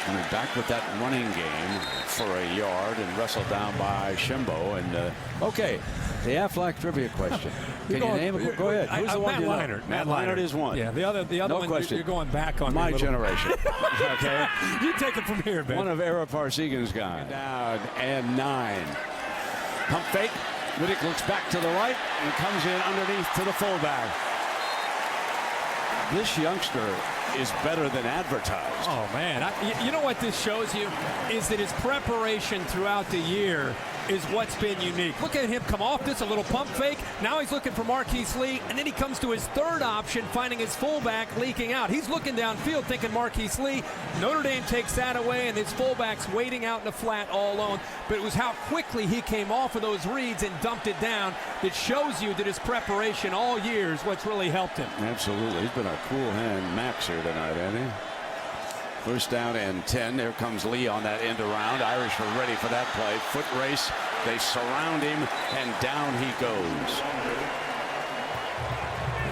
Coming back with that running game for a yard and wrestled down by Shimbo. And okay, the Aflac trivia question. Can you name it? Go ahead. Who's the one you know? Matt Leinart is one. Yeah, the other no one question. you're going back on. My generation. Okay. You take it from here, man. One of Ara Parsegan's guys. Down and 9. Pump fake. Riddick looks back to the right and comes in underneath to the fullback. This youngster is better than advertised. Oh, man. You know what this shows you is that his preparation throughout the year is what's been unique. Look at him come off this, a little pump fake. Now he's looking for Marquise Lee, and then he comes to his 3rd option, finding his fullback leaking out. He's looking downfield thinking Marquise Lee. Notre Dame takes that away, and his fullback's waiting out in the flat all alone. But it was how quickly he came off of those reads and dumped it down that shows you that his preparation all year is what's really helped him. Absolutely. He's been a cool hand Max here tonight, hasn't he? First down and 10. There comes Lee on that end around. Irish are ready for that play. Foot race. They surround him, and down he goes.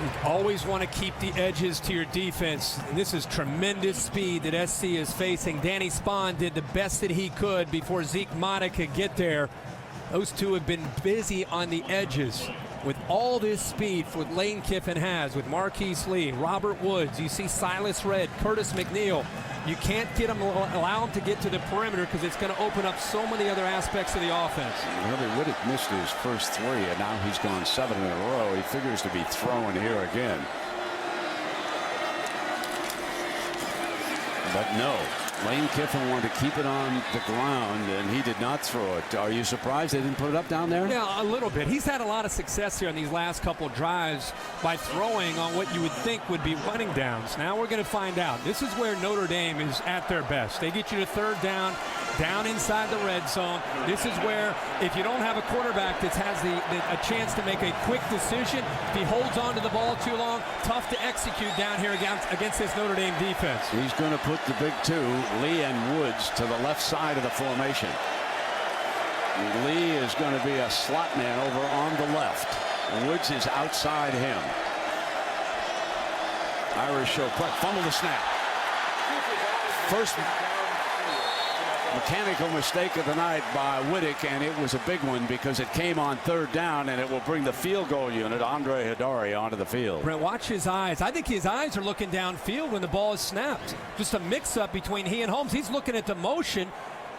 You always want to keep the edges to your defense. And this is tremendous speed that SC is facing. Danny Spahn did the best that he could before Zeke Mata could get there. Those two have been busy on the edges. With all this speed what Lane Kiffin has, with Marquise Lee, Robert Woods, you see Silas Red, Curtis McNeil. You can't allow him to get to the perimeter because it's going to open up so many other aspects of the offense. Really, Riddick missed his first 3, and now he's gone 7 in a row. He figures to be throwing here again. But no, Lane Kiffin wanted to keep it on the ground, and he did not throw it. Are you surprised they didn't put it up down there? Yeah, a little bit. He's had a lot of success here on these last couple drives by throwing on what you would think would be running downs. Now we're going to find out. This is where Notre Dame is at their best. They get you to 3rd down, down inside the red zone. This is where, if you don't have a quarterback that has a chance to make a quick decision, if he holds on to the ball too long, tough to execute down here against this Notre Dame defense. He's going to put the big 2, Lee and Woods, to the left side of the formation. Lee is going to be a slot man over on the left. Woods is outside him. Irish show fumble the snap. First mechanical mistake of the night by Wittek, and it was a big one because it came on 3rd down, and it will bring the field goal unit, Andre Heidari, onto the field. Brent, watch his eyes. I think his eyes are looking downfield when the ball is snapped. Just a mix-up between he and Holmes. He's looking at the motion,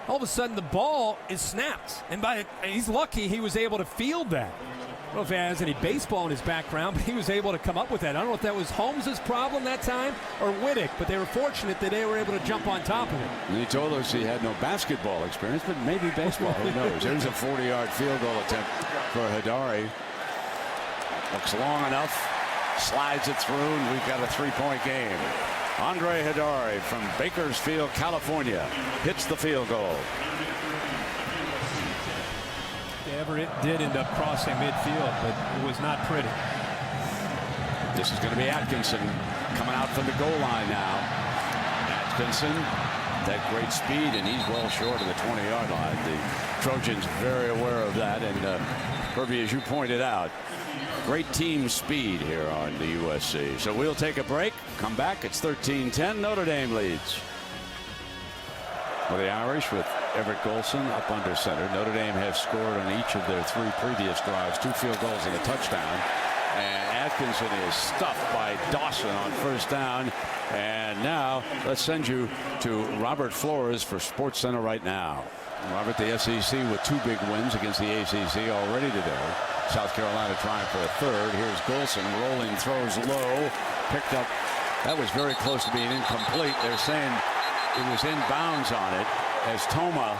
all of a sudden the ball is snapped. And he's lucky he was able to field that. I don't know if he has any baseball in his background, but he was able to come up with that. I don't know if that was Holmes' problem that time or Wittek, but they were fortunate that they were able to jump on top of it. And he told us he had no basketball experience, but maybe baseball. Who knows? There's a 40-yard field goal attempt for Heidari. Looks long enough, slides it through, and we've got a 3-point game. Andre Heidari from Bakersfield, California, hits the field goal. It did end up crossing midfield, but it was not pretty. This is going to be Atkinson coming out from the goal line now. Atkinson, that great speed, and he's well short of the 20-yard line. The Trojans very aware of that, and Herbie, as you pointed out, great team speed here on the USC. So we'll take a break, come back. It's 13-10. Notre Dame leads. For the Irish with Everett Golson up under center. Notre Dame has scored on each of their 3 previous drives, 2 field goals and a touchdown. And Atkinson is stuffed by Dawson on first down. And now let's send you to Robert Flores for SportsCenter right now. Robert, the SEC with 2 big wins against the ACC already today. South Carolina trying for a third. Here's Golson rolling, throws low, picked up. That was very close to being incomplete. They're saying it was in bounds on it as Toma.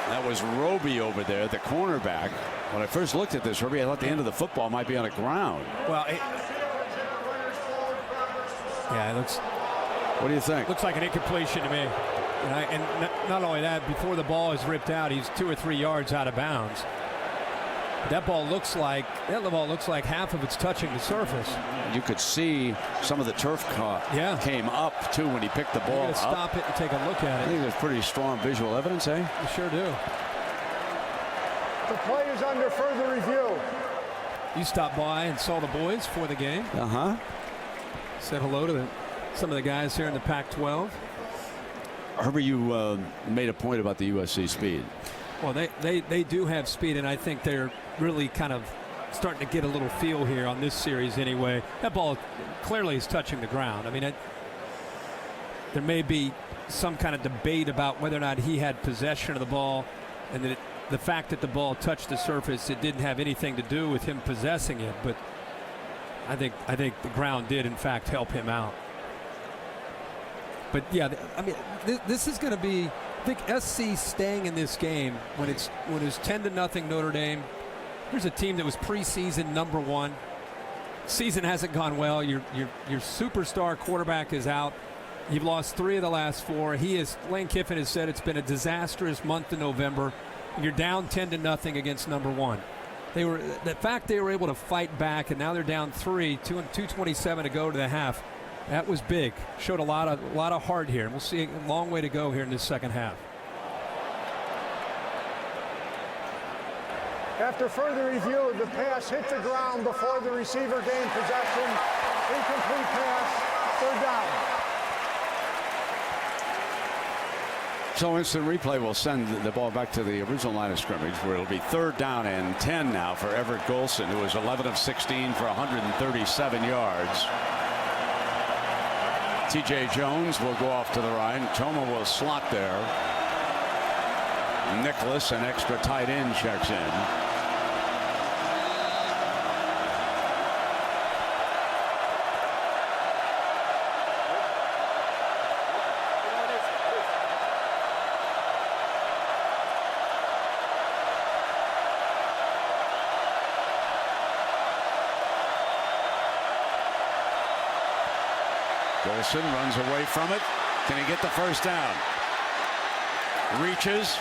That was Roby over there, the cornerback. When I first looked at this, Herbie, I thought the end of the football might be on the ground. Well, yeah, it looks. What do you think? Looks like an incompletion to me. And not only that, before the ball is ripped out, he's 2 or 3 yards out of bounds. That ball looks like half of it's touching the surface. You could see some of the turf came up too when he picked the ball up. Stop it and take a look at it. I think there's pretty strong visual evidence, eh? You sure do. The play is under further review. You stopped by and saw the boys for the game. Said hello to some of the guys here in the Pac-12. Herbie, you made a point about the USC speed. Well, they do have speed, and I think they're really kind of starting to get a little feel here on this series anyway. That ball clearly is touching the ground. I mean, there may be some kind of debate about whether or not he had possession of the ball, and that the fact that the ball touched the surface, it didn't have anything to do with him possessing it. But I think the ground did, in fact, help him out. But yeah, I mean, this is going to be. I think SC staying in this game when it's 10-0 Notre Dame. Here's a team that was preseason #1. Season hasn't gone well. Your superstar quarterback is out. You've lost 3 of the last 4. Lane Kiffin has said it's been a disastrous month in November. You're down 10-0 against #1. The fact they were able to fight back, and now they're down 3, 2:27 to go to the half. That was big. Showed a lot of heart here. And we'll see a long way to go here in this second half. After further review, the pass hit the ground before the receiver gained possession. Incomplete pass, 3rd down. So instant replay will send the ball back to the original line of scrimmage, where it'll be 3rd down and 10 now for Everett Golson, who was 11 of 16 for 137 yards. T.J. Jones will go off to the right. Toma will slot there. Nicholas, an extra tight end, checks in. Golson runs away from it. Can he get the first down? Reaches.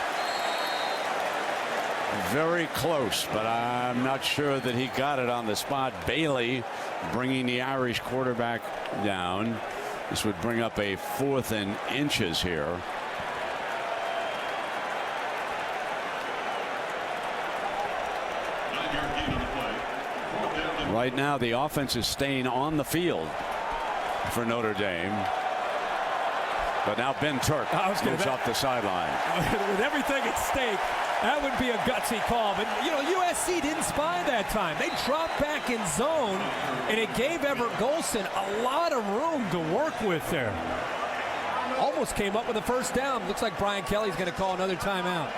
Very close, but I'm not sure that he got it on the spot. Bailey bringing the Irish quarterback down. This would bring up a 4th and inches here. Right now, the offense is staying on the field for Notre Dame. But now Ben Turk moves off the sideline. With everything at stake, that would be a gutsy call. But, you know, USC didn't spy that time. They dropped back in zone, and it gave Everett Golson a lot of room to work with there. almost came up with a first down. Looks like Brian Kelly's going to call another timeout.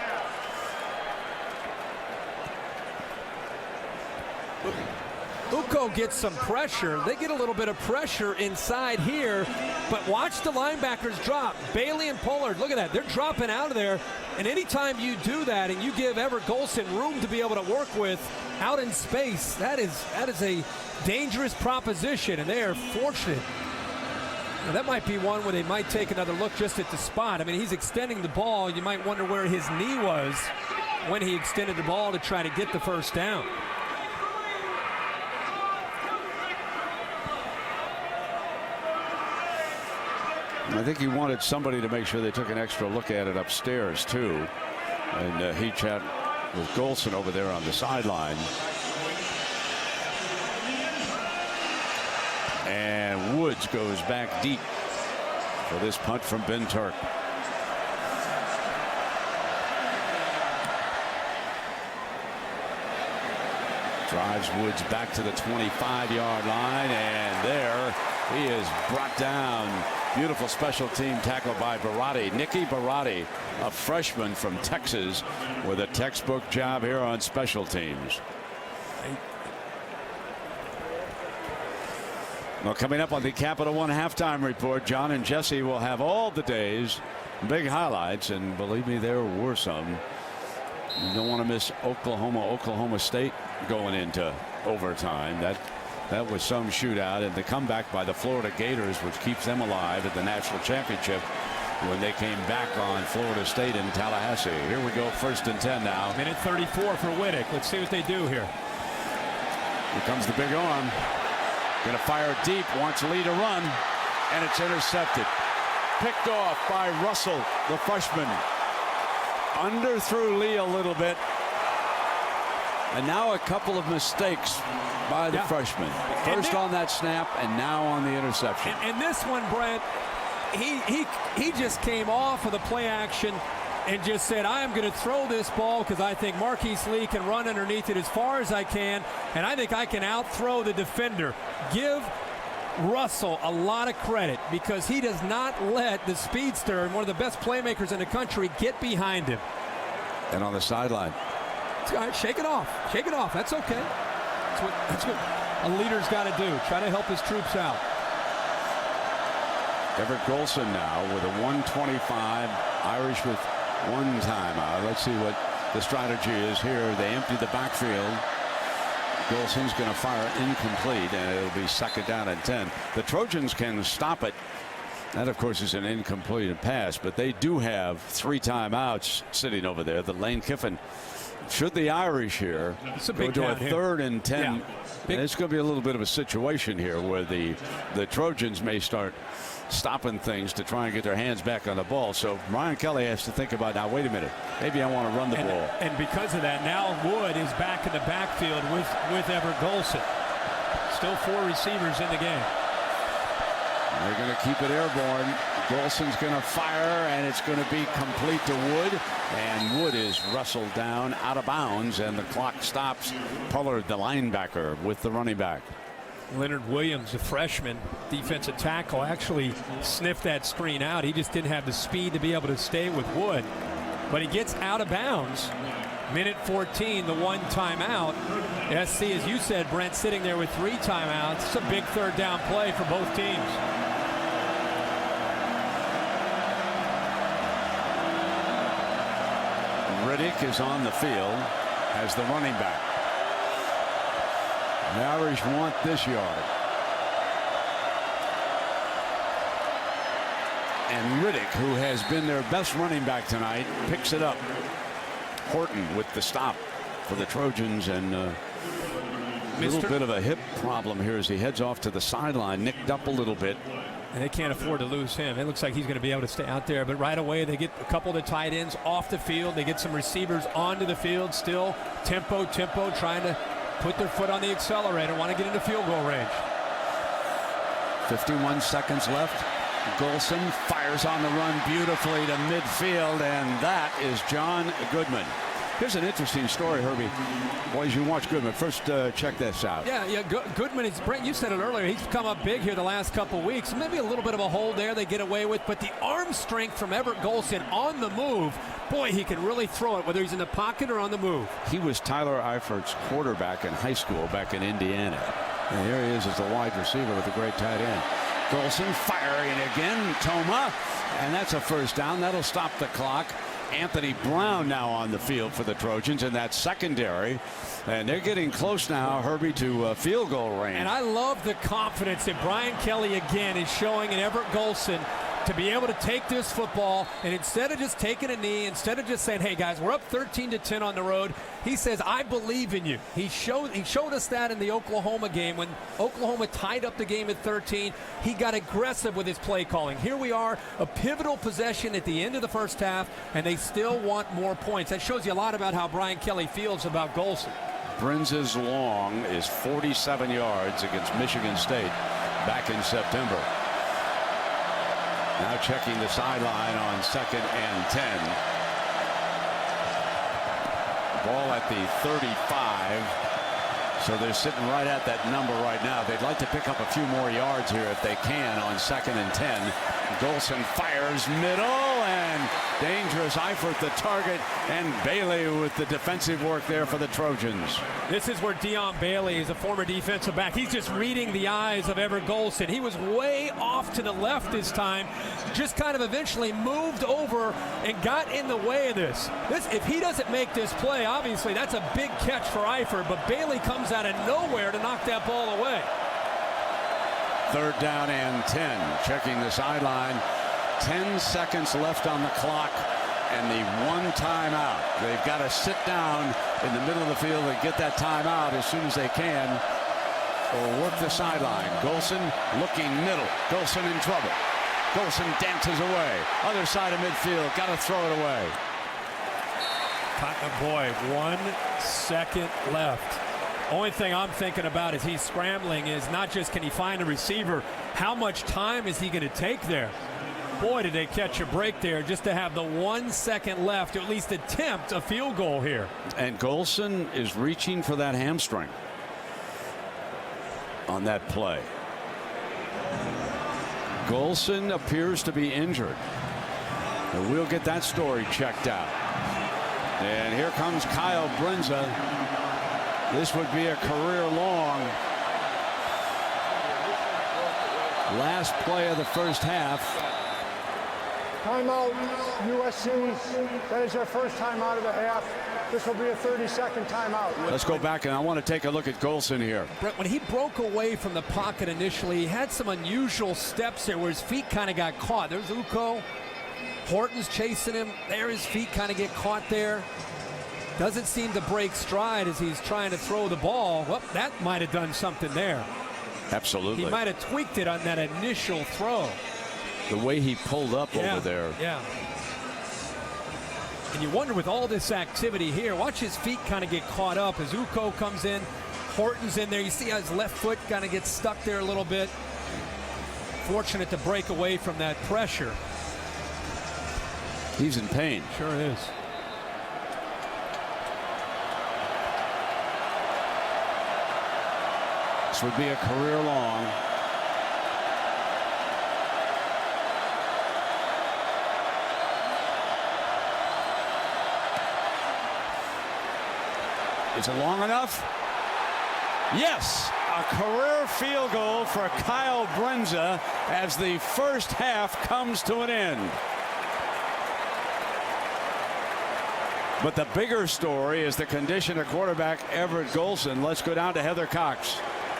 Uko gets some pressure. They get a little bit of pressure inside here, but watch the linebackers drop. Bailey and Pollard, look at that. They're dropping out of there, and anytime you do that and you give Everett Golson room to be able to work with out in space, that is a dangerous proposition, and they are fortunate. Now, that might be one where they might take another look just at the spot. I mean, he's extending the ball. You might wonder where his knee was when he extended the ball to try to get the first down. I think he wanted somebody to make sure they took an extra look at it upstairs, too. And he chat with Golson over there on the sideline. And Woods goes back deep for this punt from Ben Turk. Drives Woods back to the 25-yard line, and there he is brought down. Beautiful special team tackle by Baratti. Nicky Baratti, a freshman from Texas, with a textbook job here on special teams. Well, coming up on the Capital One halftime report, John and Jesse will have all the day's big highlights, and believe me, there were some. You don't want to miss Oklahoma State going into overtime. That was some shootout, and the comeback by the Florida Gators, which keeps them alive at the national championship when they came back on Florida State in Tallahassee. Here we go, 1st and 10 now. Minute 34 for Wittek. Let's see what they do here. Here comes the big arm. Going to fire deep, wants Lee to run, and it's intercepted. Picked off by Russell, the freshman. Underthrew Lee a little bit. And now a couple of mistakes by the freshman. First on that snap, and now on the interception. And this one, Brent, he just came off of the play action and just said, I am going to throw this ball because I think Marquise Lee can run underneath it as far as I can, and I think I can out-throw the defender. Give Russell a lot of credit because he does not let the speedster and one of the best playmakers in the country get behind him. And on the sideline. All right, shake it off. Shake it off. That's okay. That's what a leader's got to do. Try to help his troops out. Everett Golson now with a 125. Irish with one timeout. Let's see what the strategy is here. They empty the backfield. Golson's going to fire incomplete, and it'll be 2nd down and 10. The Trojans can stop it. That, of course, is an incomplete pass, but they do have 3 timeouts sitting over there. The Lane Kiffin. Should the Irish here go to a 3rd and 10, and it's going to be a little bit of a situation here where the Trojans may start stopping things to try and get their hands back on the ball. So Brian Kelly has to think about, now, wait a minute, maybe I want to run the ball. And because of that, now Wood is back in the backfield with Everett Golson. Still 4 receivers in the game. They're going to keep it airborne. Golson's going to fire, and it's going to be complete to Wood. And Wood is wrestled down out of bounds, and the clock stops. Pollard, the linebacker, with the running back. Leonard Williams, a freshman defensive tackle, actually sniffed that screen out. He just didn't have the speed to be able to stay with Wood. But he gets out of bounds. Minute 14, the 1 timeout. SC, as you said, Brent, sitting there with 3 timeouts. It's a big 3rd down play for both teams. Riddick is on the field as the running back. The Irish want this yard. And Riddick, who has been their best running back tonight, picks it up. Horton with the stop for the Trojans, and a little bit of a hip problem here as he heads off to the sideline, nicked up a little bit. And they can't afford to lose him. It looks like he's going to be able to stay out there. But right away, they get a couple of the tight ends off the field. They get some receivers onto the field. Still tempo, trying to put their foot on the accelerator. Want to get into field goal range. 51 seconds left. Golson fires on the run beautifully to midfield, and that is John Goodman. Here's an interesting story, Herbie. Boys, you watch Goodman. First, check this out. Yeah. Goodman is, Brent, you said it earlier, he's come up big here the last couple weeks. Maybe a little bit of a hold there they get away with, but the arm strength from Everett Golson on the move, boy, he can really throw it, whether he's in the pocket or on the move. He was Tyler Eifert's quarterback in high school back in Indiana. And here he is as the wide receiver with a great tight end. Golson firing again, Toma, and that's a first down. That'll stop the clock. Anthony Brown now on the field for the Trojans in that secondary. And they're getting close now, Herbie, to field goal range. And I love the confidence that Brian Kelly again is showing in Everett Golson to be able to take this football, and instead of just taking a knee, instead of just saying, hey guys, we're up 13-10 on the road, he says, I believe in you. He showed us that in the Oklahoma game when Oklahoma tied up the game at 13. He got aggressive with his play calling. Here we are, a pivotal possession at the end of the first half, and they still want more points. That shows you a lot about how Brian Kelly feels about Golson. Brindza's long is 47 yards against Michigan State back in September. Now checking the sideline on 2nd and 10. Ball at the 35. So they're sitting right at that number right now. They'd like to pick up a few more yards here if they can on 2nd and 10. Golson fires middle, and dangerous. Eifert the target, and Bailey with the defensive work there for the Trojans. This is where Deion Bailey is a former defensive back. He's just reading the eyes of Everett Golson. He was way off to the left this time, just kind of eventually moved over and got in the way of this. If he doesn't make this play, obviously that's a big catch for Eifert, but Bailey comes out of nowhere to knock that ball away. 3rd down and 10. Checking the sideline. 10 seconds left on the clock and the one timeout. They've got to sit down in the middle of the field and get that timeout as soon as they can or work the sideline. Golson looking middle. Golson in trouble. Golson dances away. Other side of midfield. Got to throw it away. Boy, 1 second left. Only thing I'm thinking about as he's scrambling is not just can he find a receiver, how much time is he going to take there? Boy, did they catch a break there just to have the 1 second left to at least attempt a field goal here. And Golson is reaching for that hamstring on that play. Golson appears to be injured. And we'll get that story checked out. And here comes Kyle Brindza. This would be a career long. Last play of the first half. Timeout, USC. That is their first timeout of the half. This will be a 30-second timeout. Let's go back, and I want to take a look at Golson here. Brett, when he broke away from the pocket initially, he had some unusual steps there where his feet kind of got caught. There's Uko. Horton's chasing him. There, his feet kind of get caught there. Doesn't seem to break stride as he's trying to throw the ball. Well, that might have done something there. Absolutely. He might have tweaked it on that initial throw. The way he pulled up over there. Yeah. And you wonder with all this activity here, watch his feet kind of get caught up as Uko comes in. Horton's in there. You see how his left foot kind of gets stuck there a little bit. Fortunate to break away from that pressure. He's in pain. Sure is. This would be a career long. Is it long enough? Yes, a career field goal for Kyle Brindza as the first half comes to an end. But the bigger story is the condition of quarterback Everett Golson. Let's go down to Heather Cox.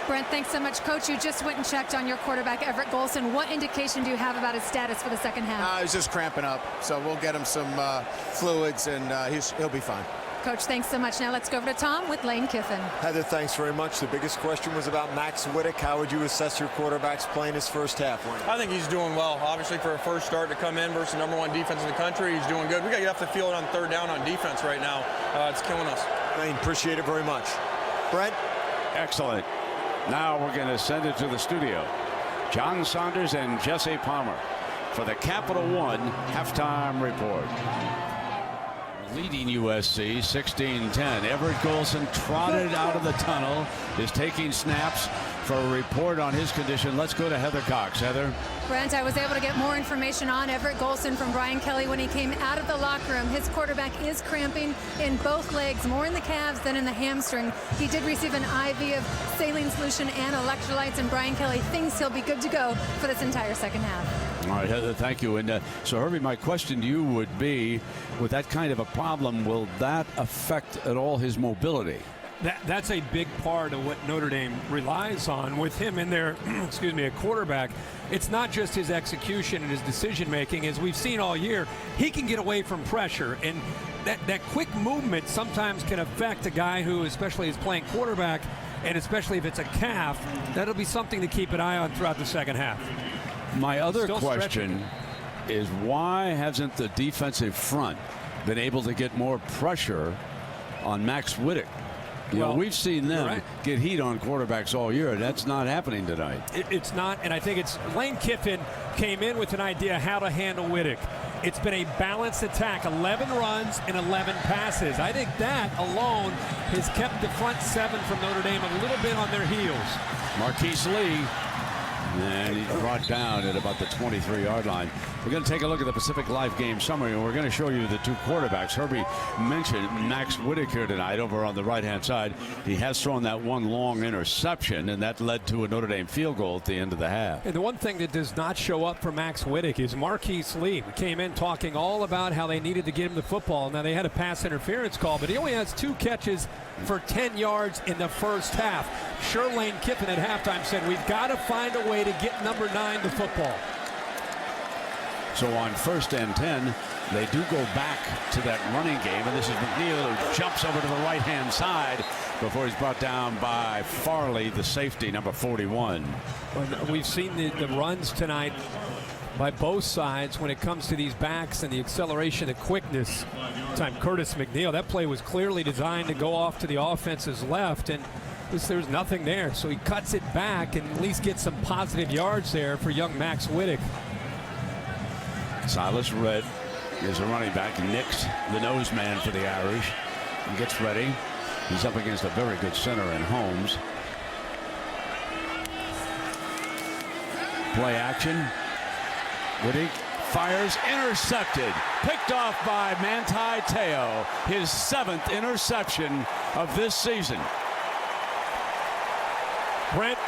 Brent, thanks so much. Coach, you just went and checked on your quarterback, Everett Golson. What indication do you have about his status for the second half? He's just cramping up, so we'll get him some fluids, and he'll be fine. Coach, thanks so much. Now let's go over to Tom with Lane Kiffin. Heather, thanks very much. The biggest question was about Max Wittek. How would you assess your quarterback's play in his first half? I think he's doing well. Obviously, for a first start to come in versus #1 defense in the country, he's doing good. We got to get off the field on 3rd down on defense right now. It's killing us. Lane, appreciate it very much. Brent? Excellent. Now we're going to send it to the studio. John Saunders and Jesse Palmer for the Capital One halftime report. Leading USC 16-10. Everett Golson trotted out of the tunnel, is taking snaps. For a report on his condition, let's go to Heather Cox. Heather. Brent, I was able to get more information on Everett Golson from Brian Kelly when he came out of the locker room. His quarterback is cramping in both legs, more in the calves than in the hamstring. He did receive an IV of saline solution and electrolytes, and Brian Kelly thinks he'll be good to go for this entire second half. All right, Heather, thank you. And so, Herbie, my question to you would be, with that kind of a problem, will that affect at all his mobility? That's a big part of what Notre Dame relies on with him in there, excuse me, a quarterback. It's not just his execution and his decision making. As we've seen all year, he can get away from pressure, and that quick movement sometimes can affect a guy who especially is playing quarterback, and especially if it's a calf. That'll be something to keep an eye on throughout the second half. My other Still question is, why hasn't the defensive front been able to get more pressure on Max Wittek? You know, we've seen them get heat on quarterbacks all year. That's not happening tonight. It's not, and I think it's Lane Kiffin came in with an idea how to handle Wittek. It's been a balanced attack, 11 runs and 11 passes. I think that alone has kept the front seven from Notre Dame a little bit on their heels. Marquise Lee, and he's brought down at about the 23-yard line. We're going to take a look at the Pacific Live game summary, and we're going to show you the two quarterbacks. Herbie mentioned Max Wittek here tonight over on the right-hand side. He has thrown that one long interception, and that led to a Notre Dame field goal at the end of the half. And the one thing that does not show up for Max Wittek is Marquise Lee. We came in talking all about how they needed to get him the football. Now, they had a pass interference call, but he only has 2 catches for 10 yards in the first half. Sure, Lane Kiffin at halftime said, we've got to find a way to get number 9 the football. So on 1st and 10, they do go back to that running game, and this is McNeil who jumps over to the right-hand side before he's brought down by Farley, the safety, number 41. We've seen the runs tonight by both sides when it comes to these backs and the acceleration and quickness. Time Curtis McNeil, that play was clearly designed to go off to the offense's left, and there's nothing there. So he cuts it back and at least gets some positive yards there for young Max Wittek. Silas Redd is a running back. Nix, the nose man for the Irish, and gets ready. He's up against a very good center in Holmes. Play action. Wittek fires, intercepted, picked off by Manti Theo, his 7th interception of this season. Brent,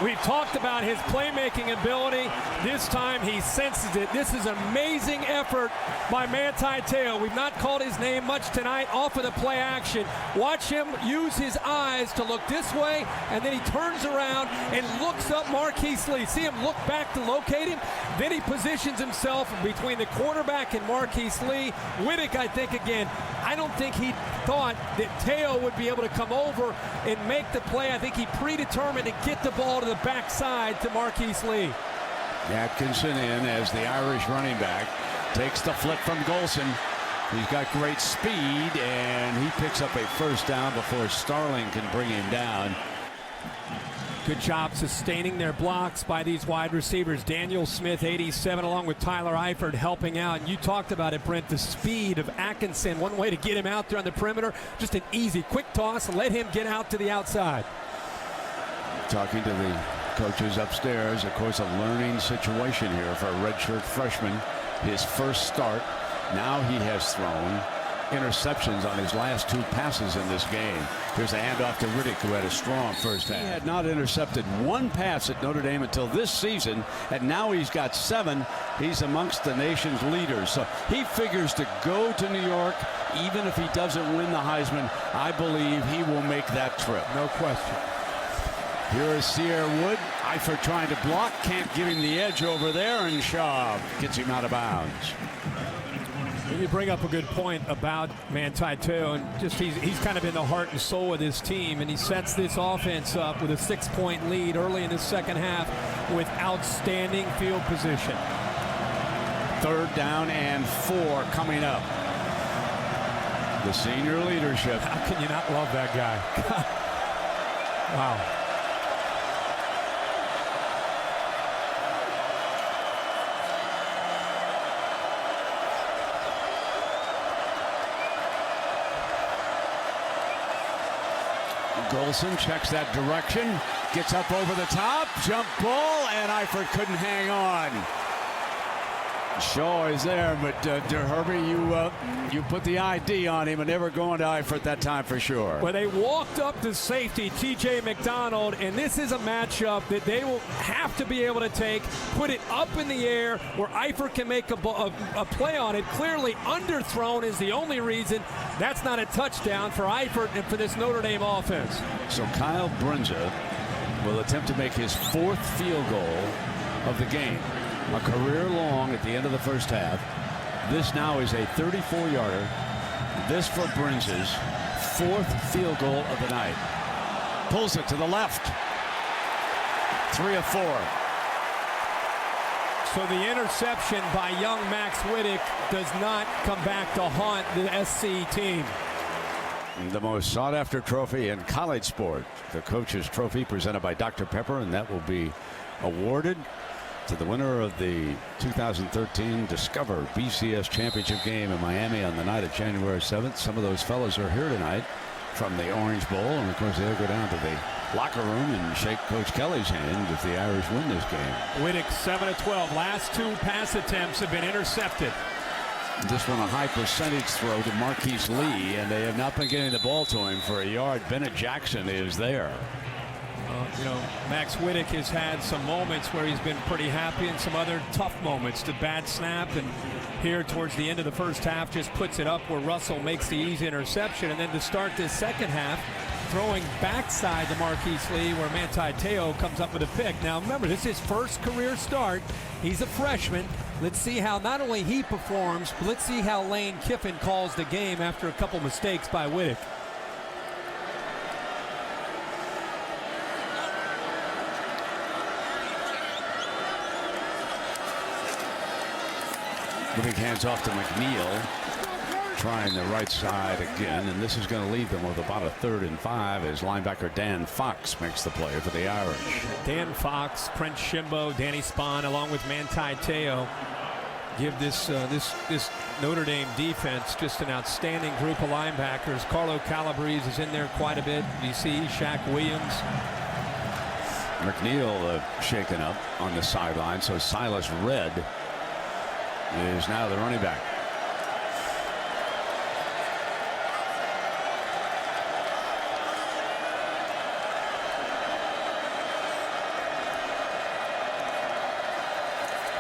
we've talked about his playmaking ability. This time he senses it. This is an amazing effort by Manti Theo. We've not called his name much tonight off of the play action. Watch him use his eyes to look this way, and then he turns around and looks up Marquise Lee. See him look back to locate him. Then he positions himself between the quarterback and Marquise Lee. Wittek, I think, again, I don't think he thought that Theo would be able to come over and make the play. I think he predetermined to get the ball to the backside to Marquise Lee. Atkinson in as the Irish running back, takes the flip from Golson. He's got great speed, and he picks up a first down before Starling can bring him down. Good job sustaining their blocks by these wide receivers. Daniel Smith, 87, along with Tyler Eifert helping out. And you talked about it, Brent, the speed of Atkinson. One way to get him out there on the perimeter, just an easy, quick toss, and let him get out to the outside. Talking to the coaches upstairs, of course, a learning situation here for a redshirt freshman. His first start. Now he has thrown interceptions on his last 2 passes in this game. Here's a handoff to Riddick, who had a strong first half. He had not intercepted 1 pass at Notre Dame until this season, and now he's got 7. He's amongst the nation's leaders. So he figures to go to New York, even if he doesn't win the Heisman. I believe he will make that trip. No question. Here is Sierra Wood. Eifert trying to block, can't give him the edge over there, and Shaw gets him out of bounds. You bring up a good point about Manti Theo, and just he's kind of in the heart and soul of this team, and he sets this offense up with a 6-point lead early in the second half with outstanding field position. 3rd down and 4 coming up. The senior leadership. How can you not love that guy? Wow. Golson checks that direction, gets up over the top, jump ball, and Eifert couldn't hang on. Shaw is there, but Herbie, you put the ID on him, and they were going to Eifert that time for sure. Well, they walked up to safety, T.J. McDonald, and this is a matchup that they will have to be able to take, put it up in the air where Eifert can make a play on it. Clearly underthrown is the only reason. That's not a touchdown for Eifert and for this Notre Dame offense. So Kyle Brindza will attempt to make his 4th field goal of the game. A career long at the end of the first half. This now is a 34-yarder. This for Brindza's 4th field goal of the night. Pulls it to the left. 3 of 4. So the interception by young Max Wittek does not come back to haunt the SC team. The most sought-after trophy in college sport. The coach's trophy presented by Dr. Pepper, and that will be awarded to the winner of the 2013 Discover BCS Championship game in Miami on the night of January 7th. Some of those fellas are here tonight from the Orange Bowl, and of course they'll go down to the locker room and shake Coach Kelly's hand if the Irish win this game. Wittek 7 of 12. Last 2 pass attempts have been intercepted. This one a high percentage throw to Marquise Lee, and they have not been getting the ball to him for a yard. Bennett Jackson is there. You know, Max Wittek has had some moments where he's been pretty happy and some other tough moments. The bad snap, and here towards the end of the first half just puts it up where Russell makes the easy interception. And then to start this second half, throwing backside to Marquise Lee where Manti Theo comes up with a pick. Now remember, this is his first career start. He's a freshman. Let's see how not only he performs, but let's see how Lane Kiffin calls the game after a couple mistakes by Wittek. Moving hands off to McNeil, trying the right side again, and this is going to leave them with about a 3rd and 5 as linebacker Dan Fox makes the play for the Irish. Dan Fox, Prince Shimbo, Danny Spahn, along with Manti Theo, give this Notre Dame defense just an outstanding group of linebackers. Carlo Calabrese is in there quite a bit. You see Shaq Williams. McNeil shaken up on the sideline, so Silas Redd is now the running back.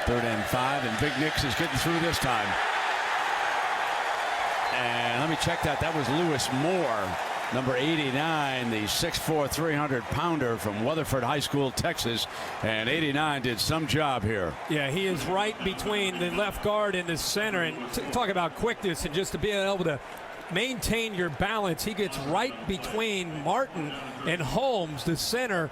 Third and 5, and Big Nick's is getting through this time. And let me check that. That was Lewis Moore, number 89, the 6'4", 300-pounder from Weatherford High School, Texas. And 89 did some job here. Yeah, he is right between the left guard and the center. And talk about quickness and just to be able to maintain your balance. He gets right between Martin and Holmes, the center.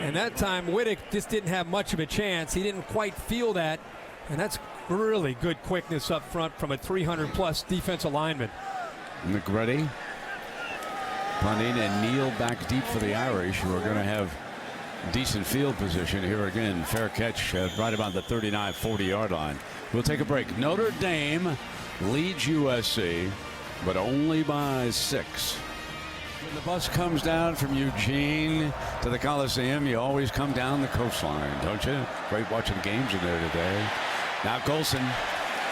And that time, Wittek just didn't have much of a chance. He didn't quite feel that. And that's really good quickness up front from a 300-plus defensive lineman. McGrady punting, and Neal back deep for the Irish, who are going to have decent field position here again. Fair catch right about the 39, 40-yard line. We'll take a break. Notre Dame leads USC, but only by 6. When the bus comes down from Eugene to the Coliseum, you always come down the coastline, don't you? Great watching games in there today. Now Golson,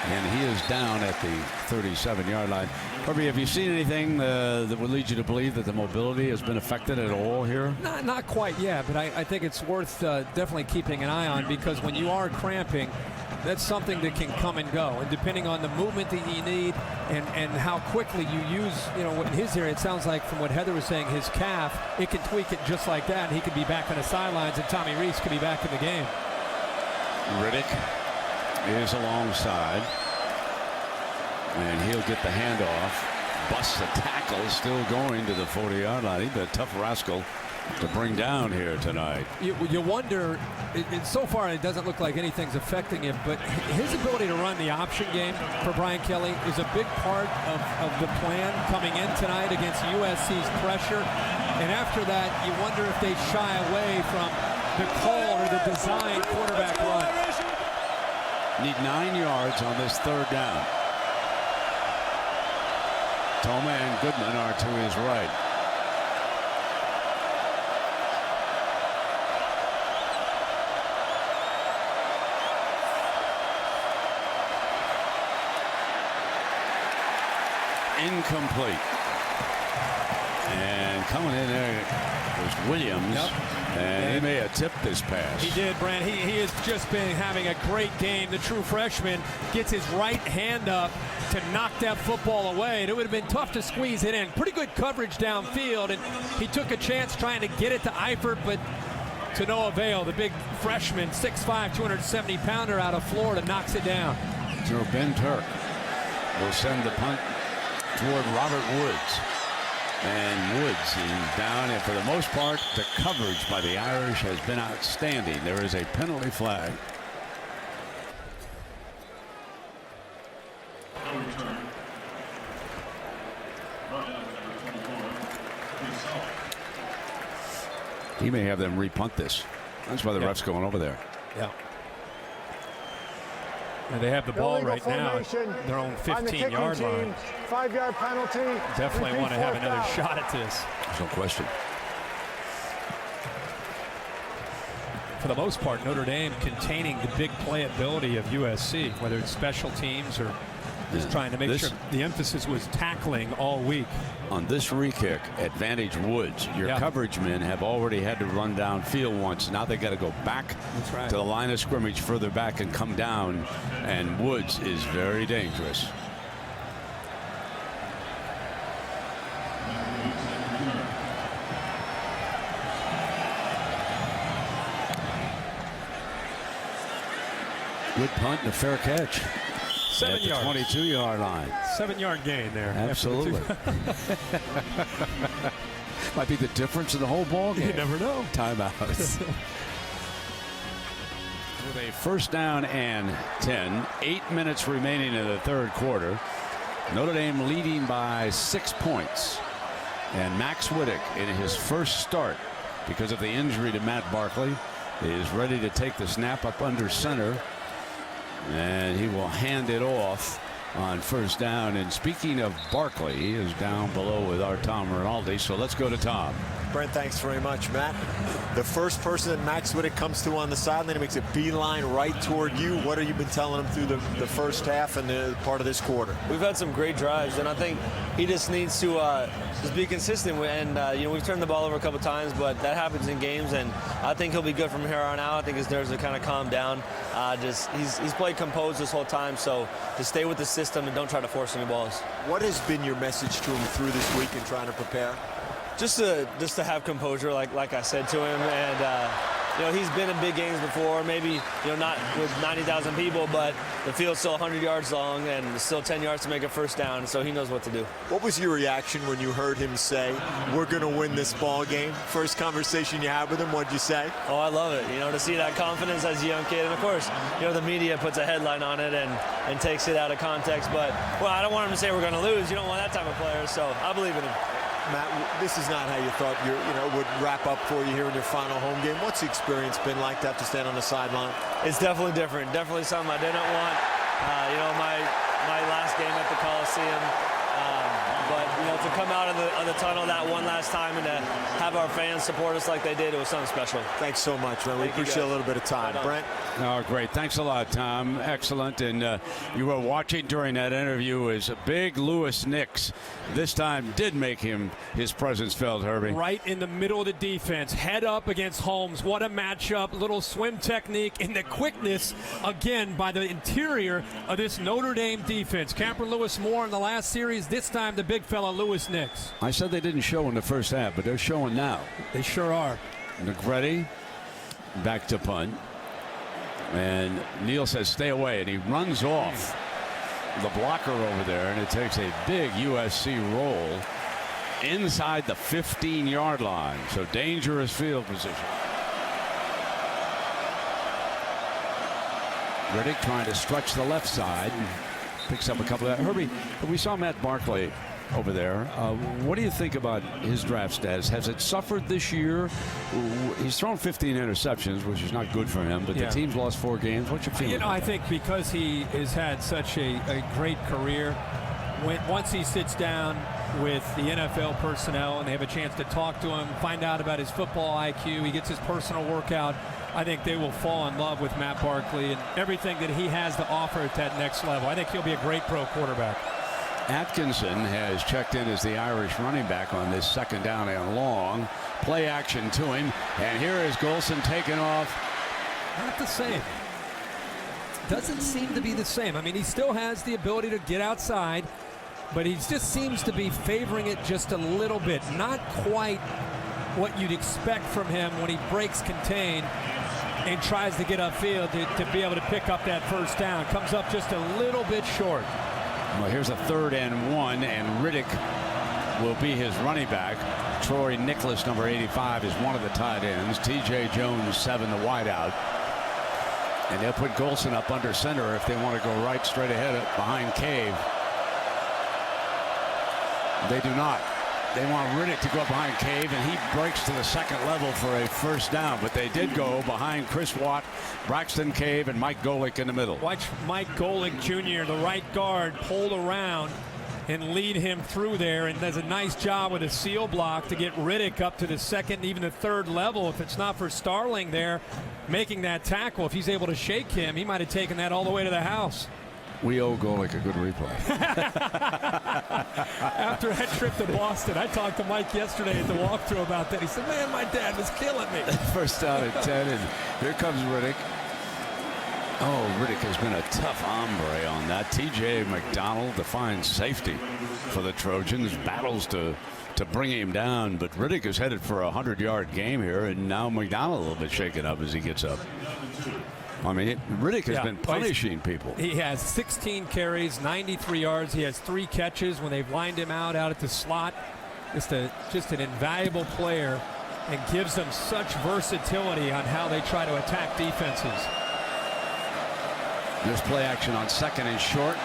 and he is down at the 37-yard line. Herbie, have you seen anything that would lead you to believe that the mobility has been affected at all here? Not quite yet, but I think it's worth definitely keeping an eye on, because when you are cramping, that's something that can come and go. And depending on the movement that you need and how quickly you use, you know, in his area, it sounds like from what Heather was saying, his calf, it can tweak it just like that, and he could be back on the sidelines, and Tommy Rees could be back in the game. Riddick is alongside, and he'll get the handoff. Busts the tackle, still going to the 40-yard line. He's a tough rascal to bring down here tonight. You wonder, so far it doesn't look like anything's affecting him, but his ability to run the option game for Brian Kelly is a big part of the plan coming in tonight against USC's pressure. And after that, you wonder if they shy away from the call or the design quarterback run. Need 9 yards on this third down. Toma and Goodman are to his right. incomplete. And coming in there was Williams. And he may have tipped this pass. He did, Brent. He has just been having a great game. The true freshman gets his right hand up to knock that football away. And it would have been tough to squeeze it in. Pretty good coverage downfield. And he took a chance trying to get it to Eifert, but to no avail. The big freshman, 6'5", 270-pounder out of Florida, knocks it down. So Ben Turk will send the punt toward Robert Woods. And Woods is down, and for the most part, the coverage by the Irish has been outstanding. There is a penalty flag. He may have them repunt this. That's why the ref's going over there. Yeah. And they have the ball right now at their own 15-yard line. 5-yard penalty. Definitely want to have another shot at this. There's no question. For the most part, Notre Dame containing the big playability of USC, whether it's special teams or just trying to make sure the emphasis was tackling all week. On this re-kick, advantage Woods. Your coverage men have already had to run downfield once. Now they got to go back to the line of scrimmage further back and come down. And Woods is very dangerous. Good punt and a fair catch. 7 yards. 22-yard line. 7-yard gain there. Absolutely. Might be the difference in the whole ball game. You never know. Timeouts. With a first down and 10, 8 minutes remaining in the third quarter. Notre Dame leading by 6 points. And Max Wittek, in his first start, because of the injury to Matt Barkley, is ready to take the snap up under center. And he will hand it off on first down. And speaking of Barkley, he is down below with our Tom Rinaldi. So let's go to Tom. Brent, thanks very much, Matt. The first person that Max Wittek comes to on the sideline, he makes a beeline right toward you. What have you been telling him through the first half and the part of this quarter? We've had some great drives, and I think he just needs to just be consistent. And you know, we've turned the ball over a couple times, but that happens in games, and I think he'll be good from here on out. I think his nerves are kind of calmed down. He's played composed this whole time, so just stay with the system and don't try to force any balls. What has been your message to him through this week in trying to prepare? Just to have composure, like I said to him, and you know, he's been in big games before, maybe, you know, not with 90,000 people, but the field's still 100 yards long and still 10 yards to make a first down, so he knows what to do. What was your reaction when you heard him say, "We're going to win this ball game"? First conversation you had with him, what'd you say? Oh, I love it. You know, to see that confidence as a young kid, and of course, you know, the media puts a headline on it and takes it out of context. But well, I don't want him to say we're going to lose. You don't want that type of player, so I believe in him. Matt, this is not how you thought would wrap up for you here in your final home game. What's the experience been like to have to stand on the sideline? It's definitely different. Definitely something I didn't want. You know, my last game at the Coliseum. But you know, to come out of the tunnel that one last time and to have our fans support us like they did, it was something special. Thanks so much, man. We appreciate a little bit of time. Brent? Oh, great. Thanks a lot, Tom. Excellent. And you were watching during that interview as a big Louis Nix this time did make his presence felt, Herbie. Right in the middle of the defense. Head up against Holmes. What a matchup. Little swim technique and the quickness, again, by the interior of this Notre Dame defense. Camper Lewis Moore in the last series. This time the big fella, Louis Nix. I said they didn't show in the first half, but they're showing now. They sure are. Negretti back to punt. And Neal says stay away, and he runs off the blocker over there, and it takes a big USC roll inside the 15-yard line. So dangerous field position. Riddick trying to stretch the left side. Picks up a couple of that. Herbie, we saw Matt Barkley over there. What do you think about his draft status? Has it suffered this year? He's thrown 15 interceptions, which is not good for him, but the team's lost 4 games. What's your feeling? You know, I think because he has had such a great career, once he sits down with the NFL personnel and they have a chance to talk to him, find out about his football IQ, he gets his personal workout, I think they will fall in love with Matt Barkley and everything that he has to offer at that next level. I think he'll be a great pro quarterback. Atkinson has checked in as the Irish running back on this 2nd down and long. Play action to him, and here is Golson taking off. Not the same. Doesn't seem to be the same. I mean, he still has the ability to get outside, but he just seems to be favoring it just a little bit. Not quite what you'd expect from him when he breaks contain and tries to get upfield to be able to pick up that 1st down. Comes up just a little bit short. Well, here's a 3rd and 1, and Riddick will be his running back. Troy Nicholas, number 85, is one of the tight ends. T.J. Jones, 7, the wideout. And they'll put Golson up under center if they want to go right straight ahead behind Cave. They do not. They want Riddick to go behind Cave, and he breaks to the 2nd level for a 1st down. But they did go behind Chris Watt, Braxton Cave, and Mike Golick in the middle. Watch Mike Golick Jr., the right guard, pull around and lead him through there, and does a nice job with a seal block to get Riddick up to the 2nd, even the 3rd level. If it's not for Starling there making that tackle, if he's able to shake him, he might have taken that all the way to the house. We owe Golick a good replay. After that trip to Boston, I talked to Mike yesterday at the walkthrough about that. He said, man, my dad was killing me. 1st down and 10, and here comes Riddick. Oh, Riddick has been a tough hombre on that. T.J. McDonald, the fine safety for the Trojans, battles to bring him down, but Riddick is headed for a 100-yard game here, and now McDonald a little bit shaken up as he gets up. I mean, Riddick has been punishing people. He has 16 carries, 93 yards. He has 3 catches when they've lined him out at the slot. Just an invaluable player, and gives them such versatility on how they try to attack defenses. There's play action on 2nd and short.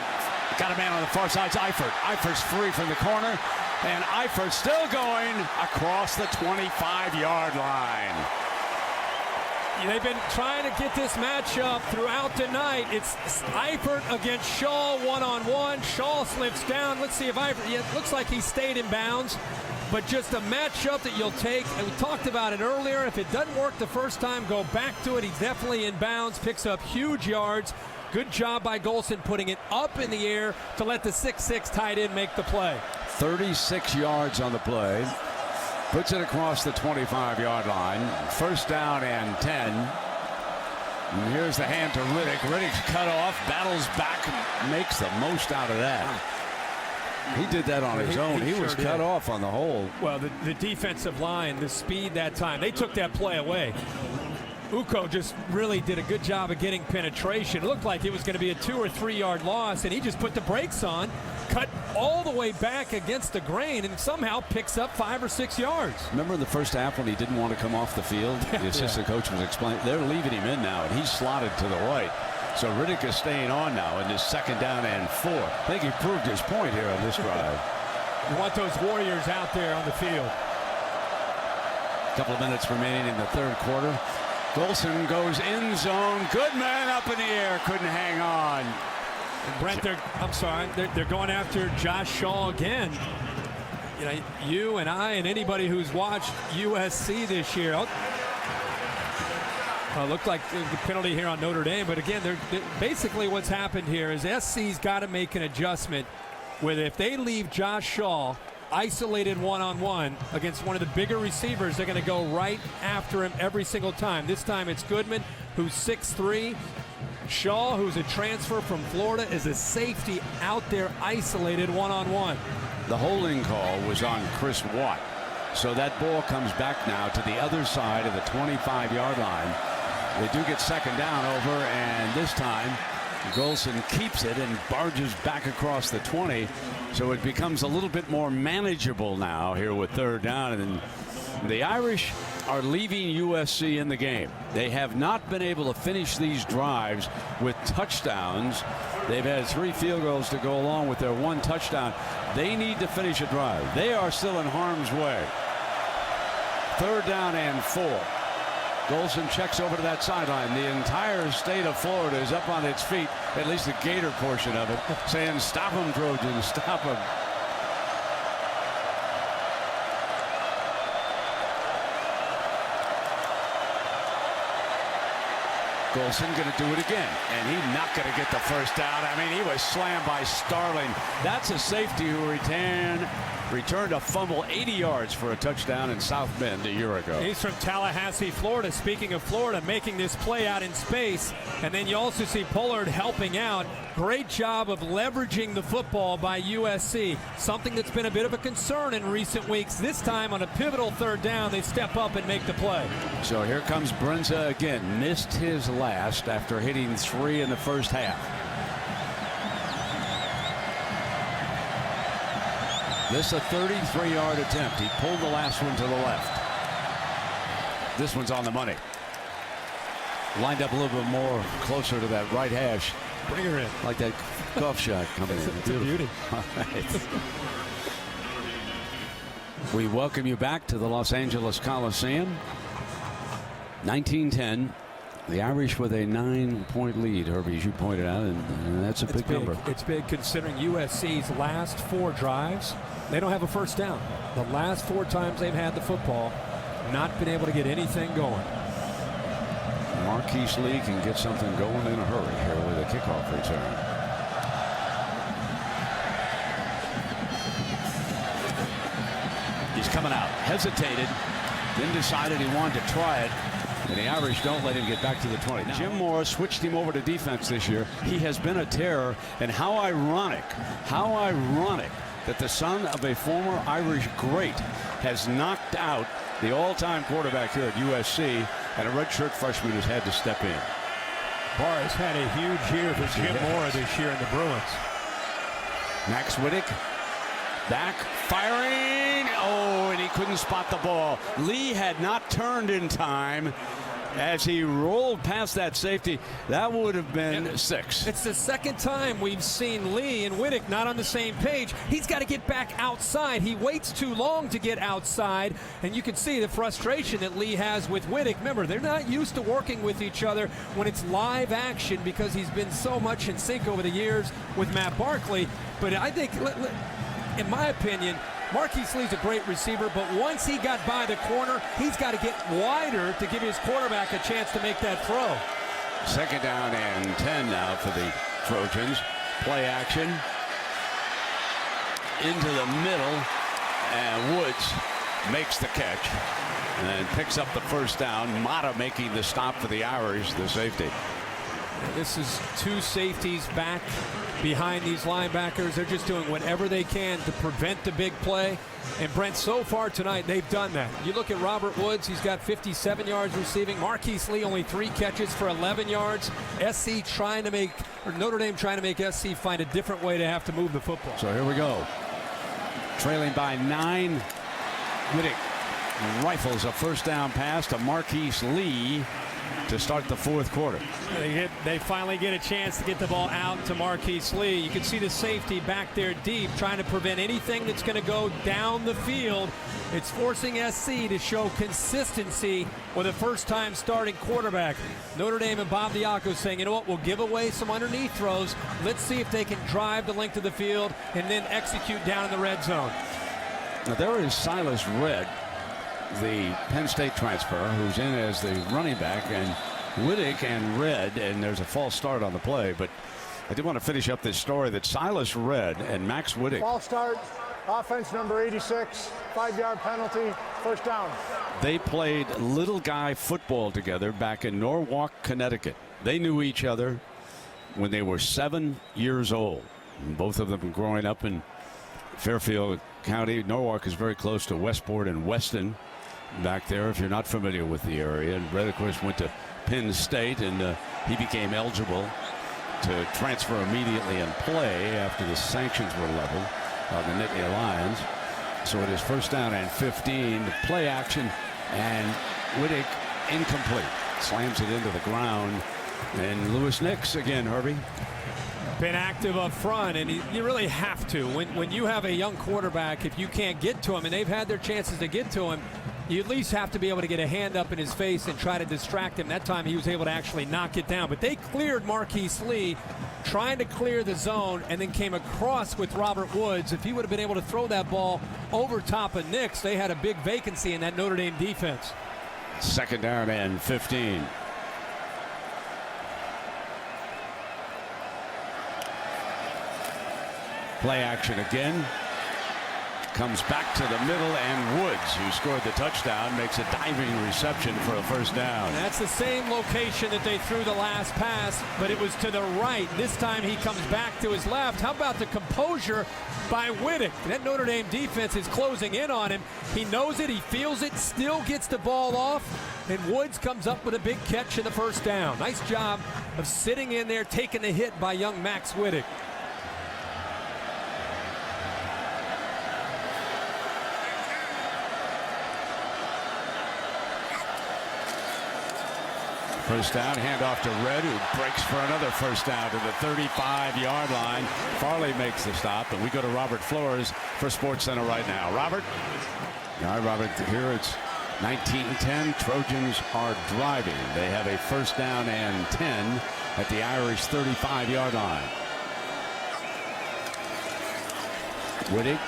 Got a man on the far side. It's Eifert. Eifert's free from the corner, and Eifert still going across the 25-yard line. They've been trying to get this matchup throughout the night. It's Eifert against Shaw one-on-one. Shaw slips down. Let's see if Eifert, it looks like he stayed in bounds, but just a matchup that you'll take. And we talked about it earlier. If it doesn't work the first time, go back to it. He's definitely in bounds, picks up huge yards. Good job by Golson putting it up in the air to let the 6'6" tight end make the play. 36 yards on the play. Puts it across the 25-yard line. 1st down and 10. And here's the hand to Riddick. Riddick's cut off, battles back, makes the most out of that. He did that on his own. He was cut off on the hole. Well, the defensive line, the speed that time, they took that play away. Uko just really did a good job of getting penetration. It looked like it was going to be a 2 or 3 yard loss, and he just put the brakes on, cut all the way back against the grain, and somehow picks up 5 or 6 yards. Remember in the 1st half when he didn't want to come off the field? The assistant coach was explaining. They're leaving him in now, and he's slotted to the right. So Riddick is staying on now in this 2nd down and 4. I think he proved his point here on this drive. You want those Warriors out there on the field. A couple of minutes remaining in the 3rd quarter. Golson goes end zone. Good man up in the air. Couldn't hang on. And Brent, they're going after Josh Shaw again. You know, you and I and anybody who's watched USC this year. Looked like the penalty here on Notre Dame, but again, they're basically what's happened here is SC's got to make an adjustment with if they leave Josh Shaw isolated one-on-one against one of the bigger receivers, they're going to go right after him every single time. This time it's Goodman, who's 6'3". Shaw, who's a transfer from Florida, is a safety out there isolated one-on-one. The holding call was on Chris Watt. So that ball comes back now to the other side of the 25-yard line. They do get 2nd down over, and this time Golson keeps it and barges back across the 20. So it becomes a little bit more manageable now here with 3rd down. And the Irish are leaving USC in the game. They have not been able to finish these drives with touchdowns. They've had 3 field goals to go along with their 1 touchdown. They need to finish a drive. They are still in harm's way. 3rd down and 4. Golson checks over to that sideline. The entire state of Florida is up on its feet, at least the Gator portion of it, saying, stop them, Trojans, stop them. Golson going to do it again, and he's not going to get the first down. I mean, he was slammed by Starling. That's a safety who returned a fumble 80 yards for a touchdown in South Bend a year ago. He's from Tallahassee, Florida. Speaking of Florida, making this play out in space. And then you also see Pollard helping out. Great job of leveraging the football by USC. Something that's been a bit of a concern in recent weeks. This time on a pivotal third down, they step up and make the play. So here comes Brindza again. Missed his last after hitting 3 in the first half. This a 33-yard attempt. He pulled the last one to the left. This one's on the money. Lined up a little bit more closer to that right hash. Bring her in. Like that golf shot coming in. It's a beauty. All right. We welcome you back to the Los Angeles Coliseum. 1910. The Irish with a 9-point lead, Herbie, as you pointed out, and that's a big number. It's big considering USC's last 4 drives. They don't have a first down. The last 4 times they've had the football, not been able to get anything going. Marquise Lee can get something going in a hurry here with a kickoff return. He's coming out, hesitated, then decided he wanted to try it. And the Irish don't let him get back to the 20. Now, Jim Morris switched him over to defense this year. He has been a terror. And how ironic that the son of a former Irish great has knocked out the all-time quarterback here at USC, and a redshirt freshman has had to step in. Barr has had a huge year for Jim Mora this year in the Bruins. Max Wittek back, firing. Oh, and he couldn't spot the ball. Lee had not turned in time as he rolled past that safety. That would have been 6. It's the second time we've seen Lee and Wittek not on the same page. He's got to get back outside. He waits too long to get outside, and you can see the frustration that Lee has with Wittek. Remember, they're not used to working with each other when it's live action because he's been so much in sync over the years with Matt Barkley. But I think, in my opinion, Marquise Lee's a great receiver, but once he got by the corner, he's got to get wider to give his quarterback a chance to make that throw. Second down and 10 now for the Trojans. Play action into the middle, and Woods makes the catch and picks up the first down. Mata making the stop for the Irish, the safety. This is 2 safeties back behind these linebackers. They're just doing whatever they can to prevent the big play. And Brent, so far tonight, they've done that. You look at Robert Woods, he's got 57 yards receiving. Marquise Lee only 3 catches for 11 yards. Notre Dame trying to make SC find a different way to have to move the football. So here we go. Trailing by 9. Riddick rifles a first down pass to Marquise Lee to start the 4th quarter. They finally get a chance to get the ball out to Marquise Lee. You can see the safety back there deep, trying to prevent anything that's going to go down the field. It's forcing SC to show consistency with a first-time starting quarterback. Notre Dame and Bob Diaco saying, you know what, we'll give away some underneath throws. Let's see if they can drive the length of the field and then execute down in the red zone. Now there is Silas Redd, the Penn State transfer, who's in as the running back, and Wittek and Redd, and there's a false start on the play, but I do want to finish up this story that Silas Redd and Max Wittek. False start, offense number 86, 5-yard penalty, first down. They played little guy football together back in Norwalk, Connecticut. They knew each other when they were 7 years old. And both of them growing up in Fairfield County. Norwalk is very close to Westport and Weston back there, if you're not familiar with the area. And Red, of course, went to Penn State, and he became eligible to transfer immediately and play after the sanctions were leveled on the Nittany Lions. So it is first down and 15. Play action, and Wittek incomplete. Slams it into the ground. And Louis Nix again, Herbie. Been active up front, and you really have to. When you have a young quarterback, if you can't get to him, and they've had their chances to get to him, you at least have to be able to get a hand up in his face and try to distract him. That time he was able to actually knock it down. But they cleared Marquise Lee, trying to clear the zone, and then came across with Robert Woods. If he would have been able to throw that ball over top of Nix, they had a big vacancy in that Notre Dame defense. Second down and 15. Play action again. Comes back to the middle, and Woods, who scored the touchdown, makes a diving reception for a first down. That's the same location that they threw the last pass, but it was to the right. This time he comes back to his left. How about the composure by Wittek? That Notre Dame defense is closing in on him. He knows it, he feels it, still gets the ball off, and Woods comes up with a big catch in the first down. Nice job of sitting in there, taking the hit by young Max Wittek. First down, handoff to Red, who breaks for another first down to the 35-yard line. Farley makes the stop, and we go to Robert Flores for SportsCenter right now. Robert? All right, Robert, here it's 19-10. Trojans are driving. They have a first down and 10 at the Irish 35-yard line. Wittek.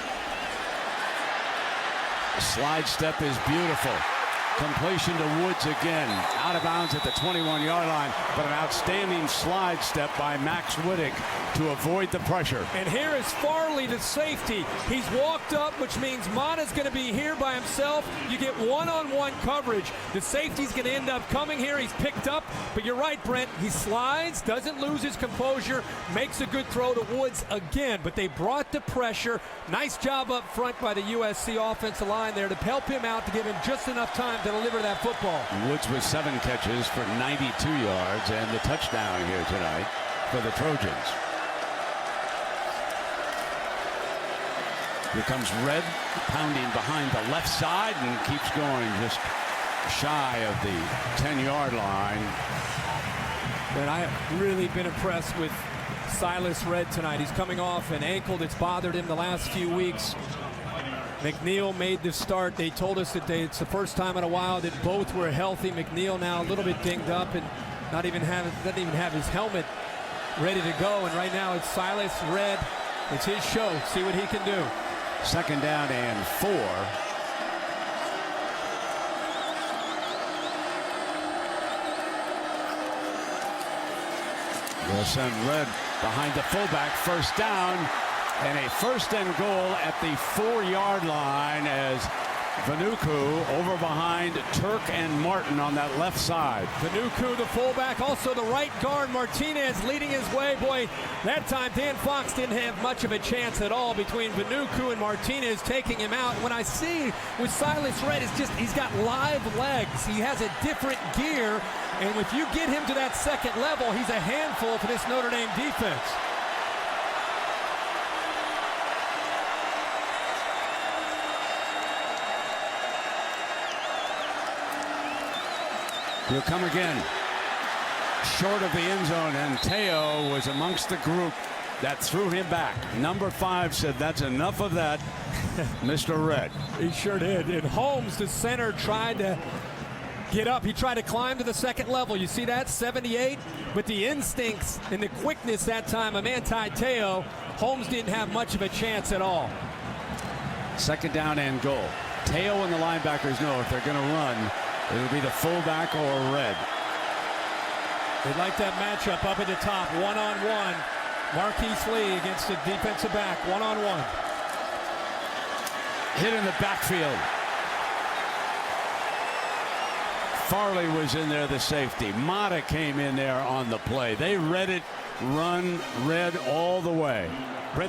Slide step is beautiful. Completion to Woods again. Out of bounds at the 21-yard line, but an outstanding slide step by Max Wittek to avoid the pressure. And here is Farley, the safety. He's walked up, which means Mata's going to be here by himself. You get one-on-one coverage. The safety's going to end up coming here. He's picked up, but you're right, Brent. He slides, doesn't lose his composure, makes a good throw to Woods again, but they brought the pressure. Nice job up front by the USC offensive line there to help him out, to give him just enough time to deliver that football. Woods with 7 catches for 92 yards and the touchdown here tonight for the Trojans. Here comes Red, pounding behind the left side and keeps going just shy of the 10-yard line. And I have really been impressed with Silas Red tonight. He's coming off an ankle that's bothered him the last few weeks. McNeil made the start. They told us that it's the first time in a while that both were healthy. McNeil now a little bit dinged up and doesn't even have his helmet ready to go. And right now it's Silas Red. It's his show. See what he can do. Second down and 4. They'll send Red behind the fullback. First down. And a first and goal at the 4-yard line as Vanuku over behind Turk and Martin on that left side. Vanuku, the fullback, also the right guard, Martinez leading his way. Boy, that time Dan Fox didn't have much of a chance at all between Vanuku and Martinez taking him out. When I see with Silas Red, it's just he's got live legs. He has a different gear, and if you get him to that second level, he's a handful for this Notre Dame defense. He'll come again. Short of the end zone, and Theo was amongst the group that threw him back. Number 5 said, "That's enough of that, Mr. Red." He sure did. And Holmes, the center, tried to get up. He tried to climb to the second level. You see that? 78. But the instincts and the quickness that time of Theo, Holmes didn't have much of a chance at all. Second down and goal. Theo and the linebackers know if they're going to run, it'll be the fullback or Red. They like that matchup up at the top, one-on-one. Marquise Lee against the defensive back, one-on-one. Hit in the backfield. Farley was in there, the safety. Mata came in there on the play. They read it, run, Red all the way.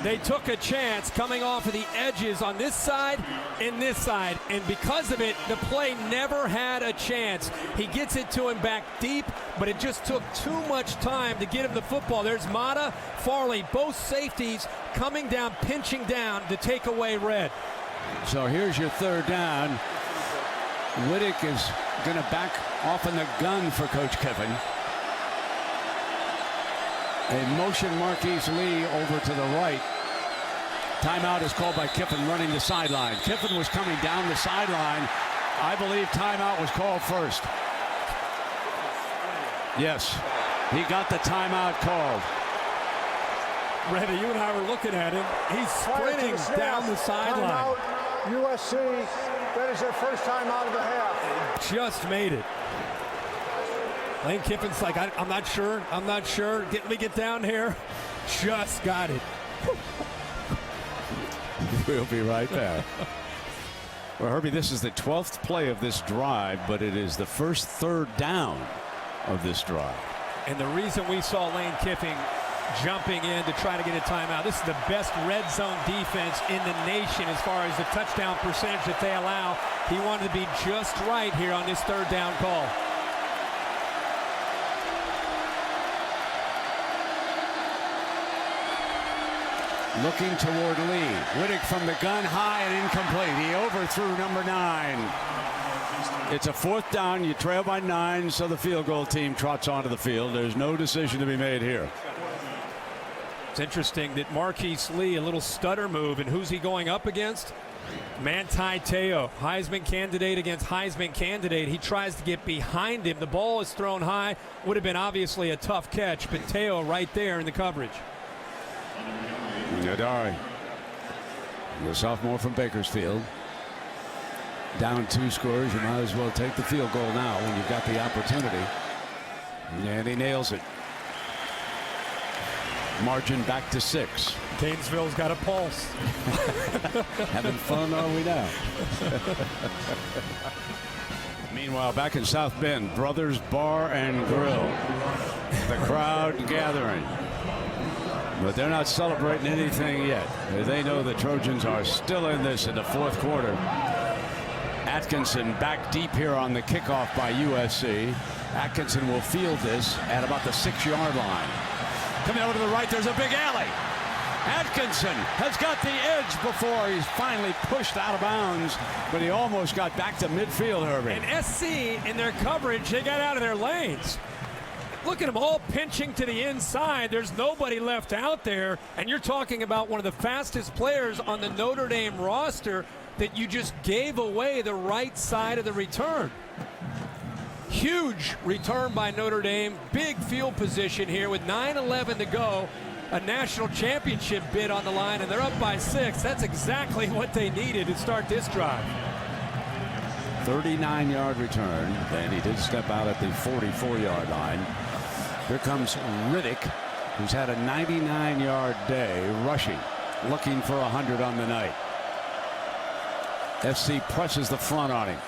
They took a chance coming off of the edges on this side and this side, and because of it, the play never had a chance. He gets it to him back deep, but it just took too much time to get him the football. There's Mata, Farley, both safeties coming down, pinching down to take away Red. So here's your third down. Wittek is going to back off in the gun for Coach Kiffin. A motion Marquise Lee over to the right. Timeout is called by Kiffin running the sideline. Kiffin was coming down the sideline. I believe timeout was called first. Yes, he got the timeout called. Reddy, you and I were looking at him. He's sprinting down the sideline. USC, that is their first time out of the half. Just made it. Lane Kiffin's like, I'm not sure. Let me get down here. Just got it. We'll be right back. Well, Herbie, this is the 12th play of this drive, but it is the first third down of this drive. And the reason we saw Lane Kiffin jumping in to try to get a timeout, this is the best red zone defense in the nation as far as the touchdown percentage that they allow. He wanted to be just right here on this third down call. Looking toward Lee. Riddick from the gun, high and incomplete. He overthrew number 9. It's a 4th down. You trail by 9, so the field goal team trots onto the field. There's no decision to be made here. It's interesting that Marquise Lee, a little stutter move, and who's he going up against? Manti Theo, Heisman candidate against Heisman candidate. He tries to get behind him. The ball is thrown high. Would have been obviously a tough catch, but Theo right there in the coverage. Heidari, the sophomore from Bakersfield. Down 2 scores. You might as well take the field goal now when you've got the opportunity. And he nails it. Margin back to 6. Gainesville's got a pulse. Having fun, are we now? Meanwhile, back in South Bend, Brothers Bar and Grill. The crowd gathering. But they're not celebrating anything yet. They know the Trojans are still in this in the 4th quarter. Atkinson back deep here on the kickoff by USC. Atkinson will field this at about the 6-yard line. Coming over to the right, there's a big alley. Atkinson has got the edge before he's finally pushed out of bounds, but he almost got back to midfield, Herbie. And SC, in their coverage, they got out of their lanes. Look at them all pinching to the inside. There's nobody left out there, and you're talking about one of the fastest players on the Notre Dame roster that you just gave away the right side of the return. Huge return by Notre Dame. Big field position here with 9:11 to go. A national championship bid on the line, and they're up by 6. That's exactly what they needed to start this drive. 39-yard return, and he did step out at the 44-yard line. Here comes Riddick, who's had a 99-yard day rushing, looking for 100 on the night. FC presses the front on him.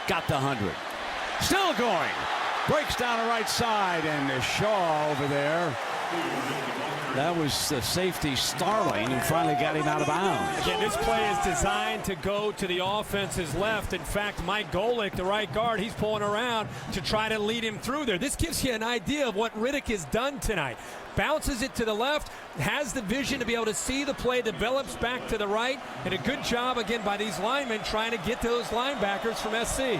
Got the 100. Still going. Breaks down the right side, and Shaw over there. That was the safety Starling who finally got him out of bounds. Again, this play is designed to go to the offense's left. In fact, Mike Golick, the right guard, he's pulling around to try to lead him through there. This gives you an idea of what Riddick has done tonight. Bounces it to the left, has the vision to be able to see the play, develops back to the right, and a good job again by these linemen trying to get to those linebackers from SC.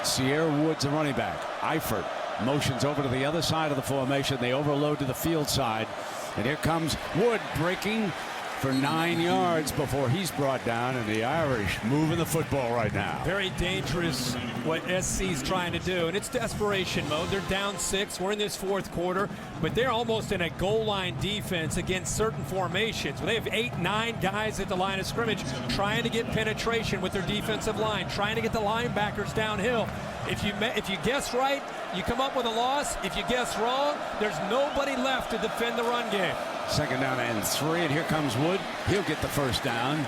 Sierra Woods, the running back. Eifert motions over to the other side of the formation. They overload to the field side. And here comes Wood breaking for 9 yards before he's brought down. And the Irish moving the football right now. Very dangerous what SC's trying to do. And it's desperation mode. They're down 6. We're in this 4th quarter. But they're almost in a goal line defense against certain formations. They have 8, 9 guys at the line of scrimmage trying to get penetration with their defensive line, trying to get the linebackers downhill. If you guess right, you come up with a loss. If you guess wrong, there's nobody left to defend the run game. 2nd down and 3, and here comes Wood. He'll get the 1st down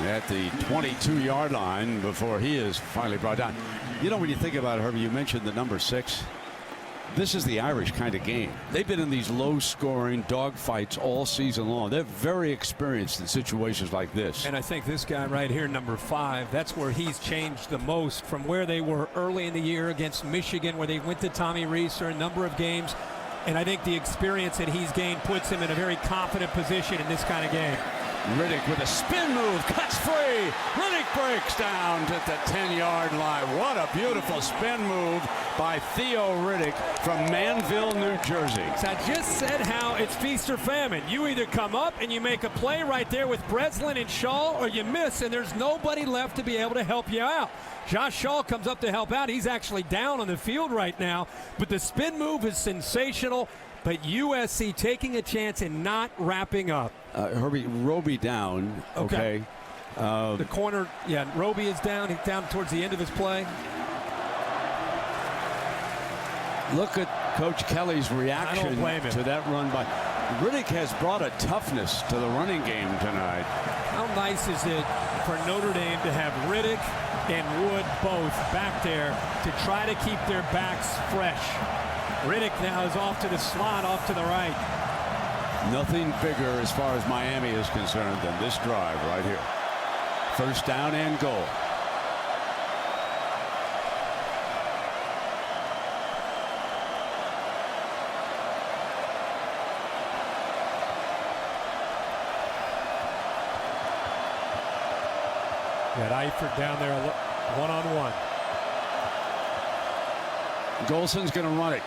at the 22-yard line before he is finally brought down. You know, when you think about it, Herbie, you mentioned the number 6. This is the Irish kind of game. They've been in these low-scoring dogfights all season long. They're very experienced in situations like this. And I think this guy right here, number 5, that's where he's changed the most from where they were early in the year against Michigan, where they went to Tommy Rees for a number of games. And I think the experience that he's gained puts him in a very confident position in this kind of game. Riddick with a spin move, cuts free. Riddick breaks down at the 10-yard line. What a beautiful spin move by Theo Riddick from Manville, New Jersey. So I just said how it's feast or famine. You either come up and you make a play right there with Breslin and Shaw, or you miss, and there's nobody left to be able to help you out. Josh Shaw comes up to help out. He's actually down on the field right now, but the spin move is sensational. But USC taking a chance and not wrapping up. Herbie, Roby down. Okay. The corner, yeah, Roby is down. He's down towards the end of his play. Look at Coach Kelly's reaction to that run by. Riddick has brought a toughness to the running game tonight. How nice is it for Notre Dame to have Riddick and Wood both back there to try to keep their backs fresh. Riddick now is off to the slot, off to the right. Nothing bigger as far as Miami is concerned than this drive right here. First down and goal. Got Eifert down there one-on-one. Golson's going to run it.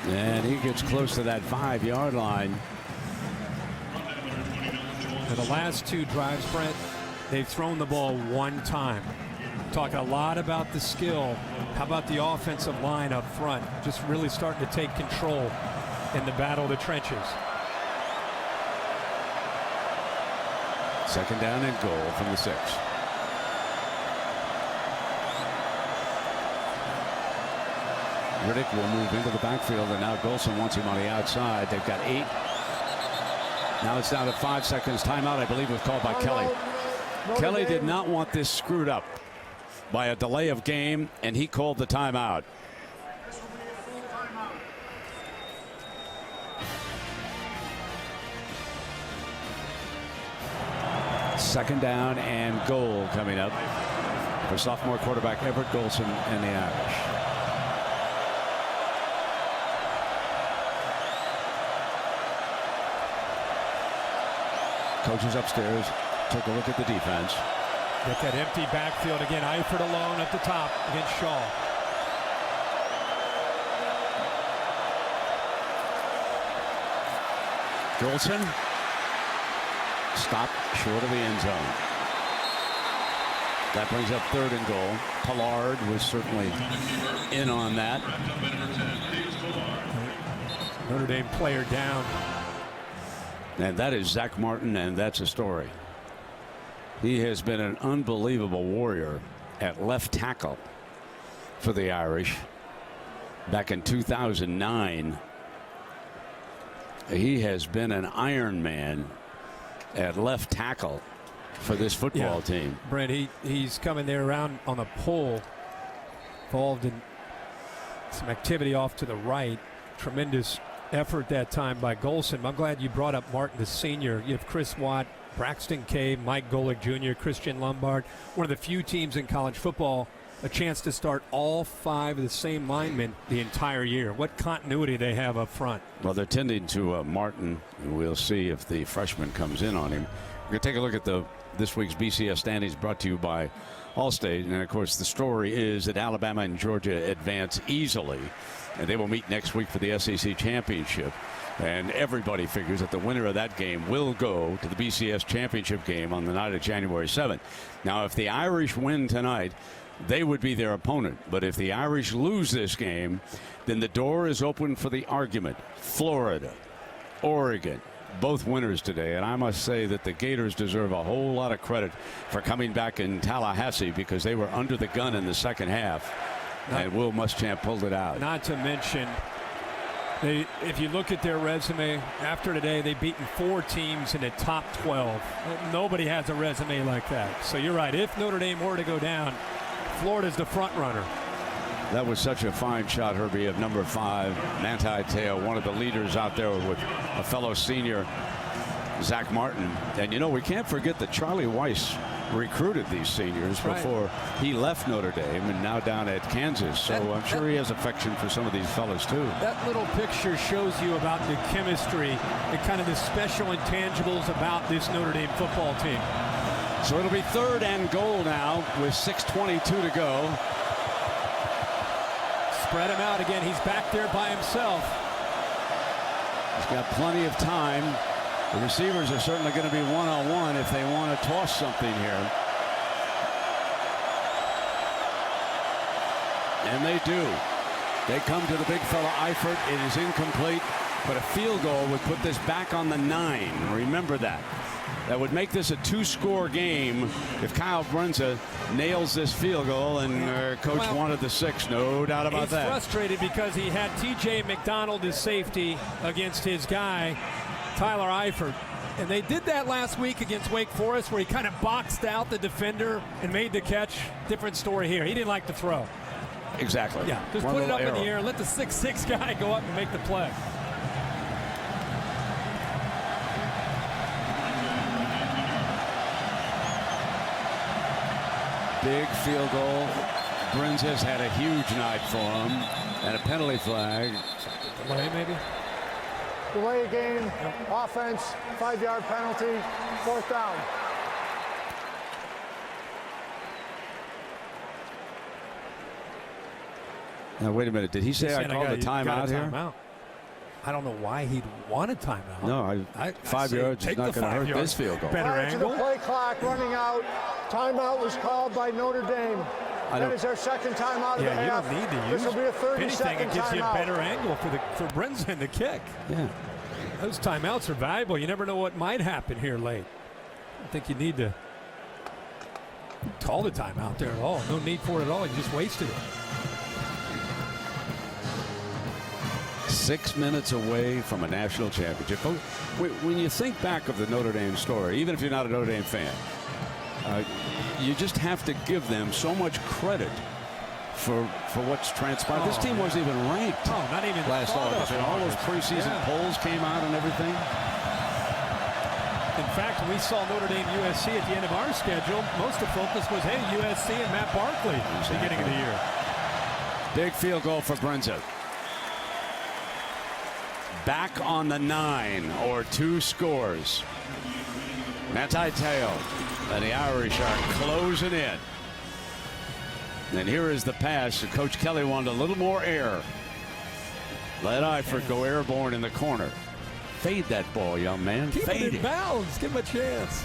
And he gets close to that 5-yard line. For the last two drives, Brent, they've thrown the ball one time. Talking a lot about the skill. How about the offensive line up front? Just really starting to take control in the battle of the trenches. Second down and goal from the 6. Riddick will move into the backfield, and now Golson wants him on the outside. They've got 8. Now it's down to 5 seconds. Timeout, I believe, was called by Kelly. Kelly did not want this screwed up by a delay of game, and he called the timeout. Second down and goal coming up for sophomore quarterback Everett Golson and the Irish. Coaches upstairs took a look at the defense. Get that empty backfield again. Eifert alone at the top against Shaw. Golson stopped short of the end zone. That brings up 3rd and goal. Pollard was certainly in on that. Notre Dame player down. And that is Zach Martin, and that's a story. He has been an unbelievable warrior at left tackle for the Irish. Back in 2009, he has been an Iron Man at left tackle for this football team. Brent, he's coming there around on a pull, involved in some activity off to the right. Tremendous effort that time by Golson. I'm glad you brought up Martin, the senior. You have Chris Watt, Braxton Cave, Mike Golick Jr., Christian Lombard. One of the few teams in college football a chance to start all 5 of the same linemen the entire year. What continuity they have up front. Well, they're tending to Martin. We'll see if the freshman comes in on him. We're going to take a look at this week's BCS standings brought to you by Allstate. And, of course, the story is that Alabama and Georgia advance easily, and they will meet next week for the SEC championship. And everybody figures that the winner of that game will go to the BCS championship game on the night of January 7th. Now, if the Irish win tonight, they would be their opponent. But if the Irish lose this game, then the door is open for the argument. Florida, Oregon, both winners today. And I must say that the Gators deserve a whole lot of credit for coming back in Tallahassee, because they were under the gun in the second half. And Will Muschamp pulled it out. Not to mention, if you look at their resume after today, they've beaten 4 teams in the top 12. Nobody has a resume like that. So you're right. If Notre Dame were to go down, Florida's the front runner. That was such a fine shot, Herbie, of number 5, Manti Theo, one of the leaders out there with a fellow senior, Zach Martin. And, you know, we can't forget that Charlie Weiss recruited these seniors before he left Notre Dame, and now down at Kansas. So I'm sure he has affection for some of these fellas, too. That little picture shows you about the chemistry and kind of the special intangibles about this Notre Dame football team. So it'll be 3rd and goal now with 6:22 to go. Spread him out again. He's back there by himself. He's got plenty of time. The receivers are certainly going to be one-on-one if they want to toss something here. And they do. They come to the big fella Eifert. It is incomplete. But a field goal would put this back on the 9. Remember that. That would make this a 2-score game if Kyle Brindza nails this field goal, and coach wanted the 6, no doubt about that. He's frustrated because he had T.J. McDonald as safety against his guy, Tyler Eifert. And they did that last week against Wake Forest, where he kind of boxed out the defender and made the catch. Different story here. He didn't like to throw. Exactly. Yeah, just put it up in the air and let the 6'6" guy go up and make the play. Big field goal. Brindza's had a huge night for him, and a penalty flag. Delay, maybe? Delay a game, offense, 5-yard penalty, 4th down. Now, wait a minute. Did he say I called a timeout here? Timeout. I don't know why he'd want a timeout. No, 5 yards is not going to hurt this field goal. Better angle. The play clock running out. Timeout was called by Notre Dame. That is their second timeout of the half. You don't need to use this will be a 30-second it gives timeout. you a better angle for Brindza in the kick. Yeah. Those timeouts are valuable. You never know what might happen here late. I think you need to call the timeout there at all. No need for it at all. You just wasted it. 6 minutes away from a national championship. When you think back of the Notre Dame story, even if you're not a Notre Dame fan, you just have to give them so much credit for what's transpired. This team wasn't even ranked not even last August. And all those preseason polls came out and everything. In fact, when we saw Notre Dame USC at the end of our schedule, most of the focus was, hey, USC and Matt Barkley at the beginning of the year. Big field goal for Brindza. Back on the 9, or 2 scores. Theo and the Irish are closing in. And here is the pass. Coach Kelly wanted a little more air. Let Eifert go airborne in the corner. Fade that ball, young man. Keep Fade it in bounds. Give him a chance.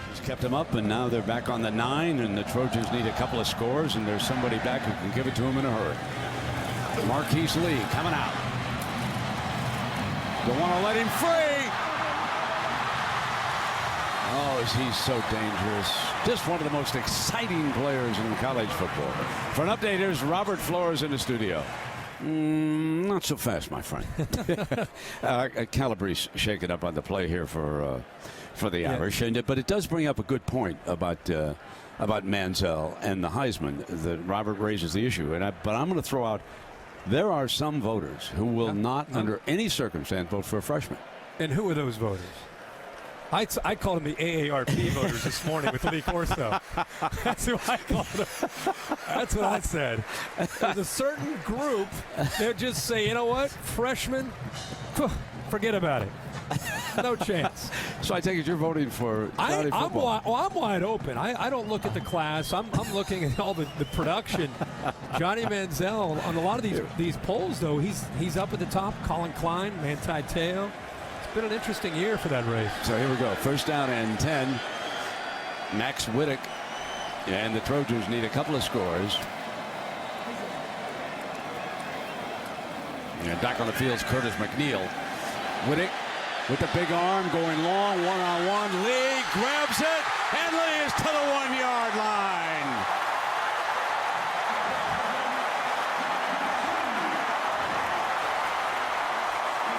He's kept him up, and now they're back on the 9, and the Trojans need a couple of scores, and there's somebody back who can give it to him in a hurry. Marquise Lee coming out. Don't want to let him free. Oh, he's so dangerous. Just one of the most exciting players in college football. For an update, here's Robert Flores in the studio. Not so fast, my friend. Calabrese shaking up on the play here for the Irish, but it does bring up a good point about Manziel and the Heisman that Robert raises the issue. But I'm going to throw out, there are some voters who will not, under any circumstance, vote for a freshman. And who are those voters? I called them the AARP voters this morning with Lee Corso. That's who I called them. That's what I said. There's a certain group that just say, you know what, freshmen, forget about it. No chance. So I take it you're voting for I'm wide open. I don't look at the class. I'm looking at all the production. Johnny Manziel, on a lot of these polls, though, he's up at the top. Colin Klein, Manti Theo. It's been an interesting year for that race. So here we go. First down and 10. Max Wittek. And the Trojans need a couple of scores. And back on the field is Curtis McNeil. Wittek with the big arm going long, one-on-one. Lee grabs it, and Lee is to the 1-yard line.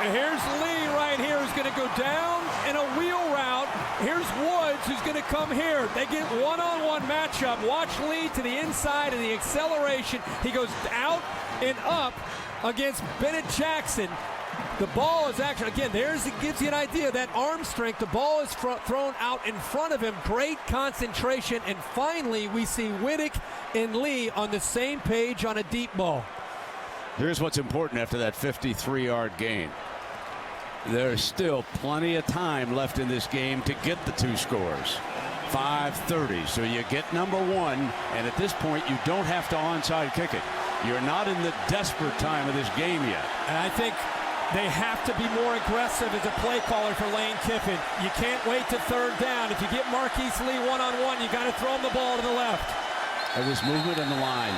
And here's Lee right here who's going to go down in a wheel route. Here's Woods who's going to come here. They get one-on-one matchup. Watch Lee to the inside and the acceleration. He goes out and up against Bennett Jackson. The ball is actually, again, it gives you an idea of that arm strength. The ball is thrown out in front of him. Great concentration. And finally, we see Wittek and Lee on the same page on a deep ball. Here's what's important after that 53-yard gain. There's still plenty of time left in this game to get the 2 scores. 5:30, so you get number 1, and at this point, you don't have to onside kick it. You're not in the desperate time of this game yet. And I think they have to be more aggressive as a play caller for Lane Kiffin. You can't wait to 3rd down. If you get Marquise Lee one-on-one, you got to throw him the ball to the left. There's movement in the line.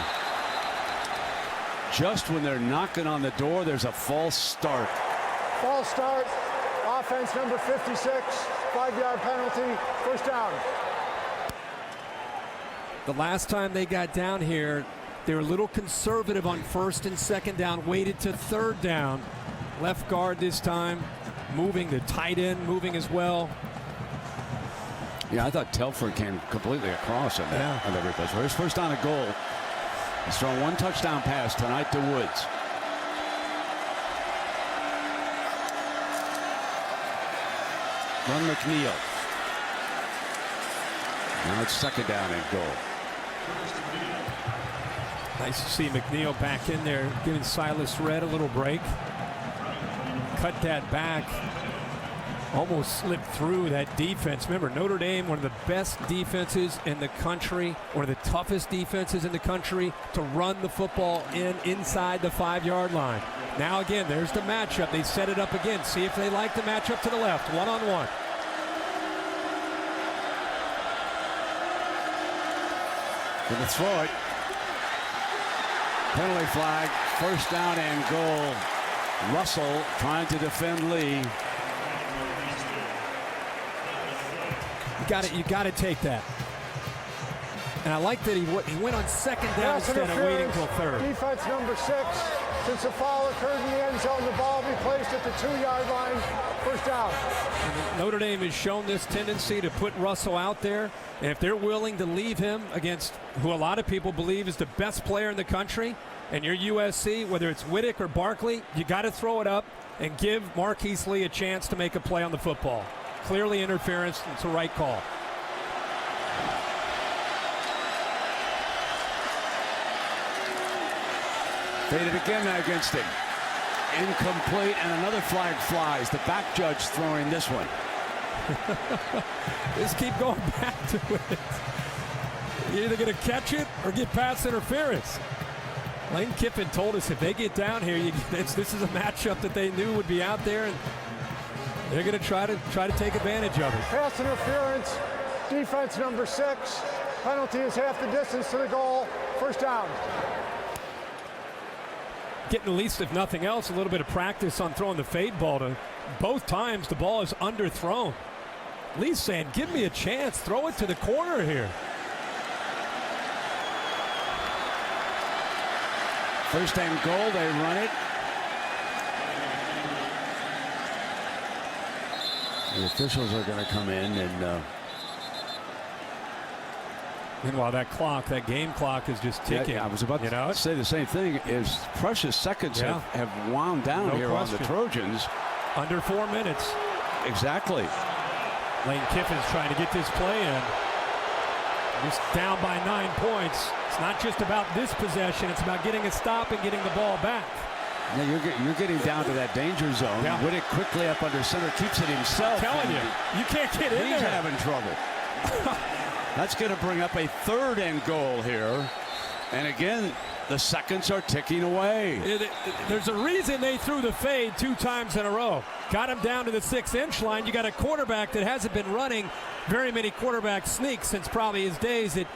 just when they're knocking on the door, there's a false start. False start. Offense number 56. 5-yard penalty. First down. The last time they got down here, they were a little conservative on 1st and 2nd down, waited to 3rd down. Left guard this time, moving, the tight end moving as well. Yeah, I thought Telford came completely across on that, on every place. His first down and goal. He's thrown 1 touchdown pass tonight to Woods. Run McNeil. Now it's 2nd down and goal. Nice to see McNeil back in there, giving Silas Red a little break. Cut that back. Almost slipped through that defense. Remember, Notre Dame, one of the best defenses in the country, one of the toughest defenses in the country to run the football inside the 5-yard line. Now again, there's the matchup. They set it up again. See if they like the matchup to the left. 1-on-1. Gonna throw it. Penalty flag. First down and goal. Russell trying to defend Lee. You got to take that. And I like that he went on 2nd down instead of waiting till 3rd. Defense number 6. Since the foul occurred in the end zone, the ball will be placed at the 2-yard line. First down. And Notre Dame has shown this tendency to put Russell out there. And if they're willing to leave him against who a lot of people believe is the best player in the country, and you're USC, whether it's Wittek or Barkley, you got to throw it up and give Marquise Lee a chance to make a play on the football. Clearly interference. It's a right call. Faded again against him. Incomplete, and another flag flies. The back judge throwing this one. Just keep going back to it. You're either going to catch it or get pass interference. Lane Kiffin told us if they get down here, this is a matchup that they knew would be out there, and they're going to try to take advantage of it. Pass interference. Defense number 6. Penalty is half the distance to the goal. First down. Getting at least, if nothing else, a little bit of practice on throwing the fade ball. To both times the ball is underthrown. Lee's saying, give me a chance. Throw it to the corner here. First and goal, they run it. The officials are going to come in and meanwhile, that game clock is just ticking. I was about to say the same thing. Is precious seconds have wound down here on the Trojans. Under 4 minutes. Exactly. Lane Kiffin's trying to get this play in. Just down by 9 points. It's not just about this possession. It's about getting a stop and getting the ball back. Yeah, you're getting down to that danger zone. Yeah. Wittek quickly up under center, keeps it himself. I'm telling you can't get in there. He's having trouble. That's going to bring up a 3rd and goal here. And again, the seconds are ticking away. There's a reason they threw the fade 2 times in a row. Got him down to the 6-inch line. You got a quarterback that hasn't been running very many quarterback sneaks since probably his days at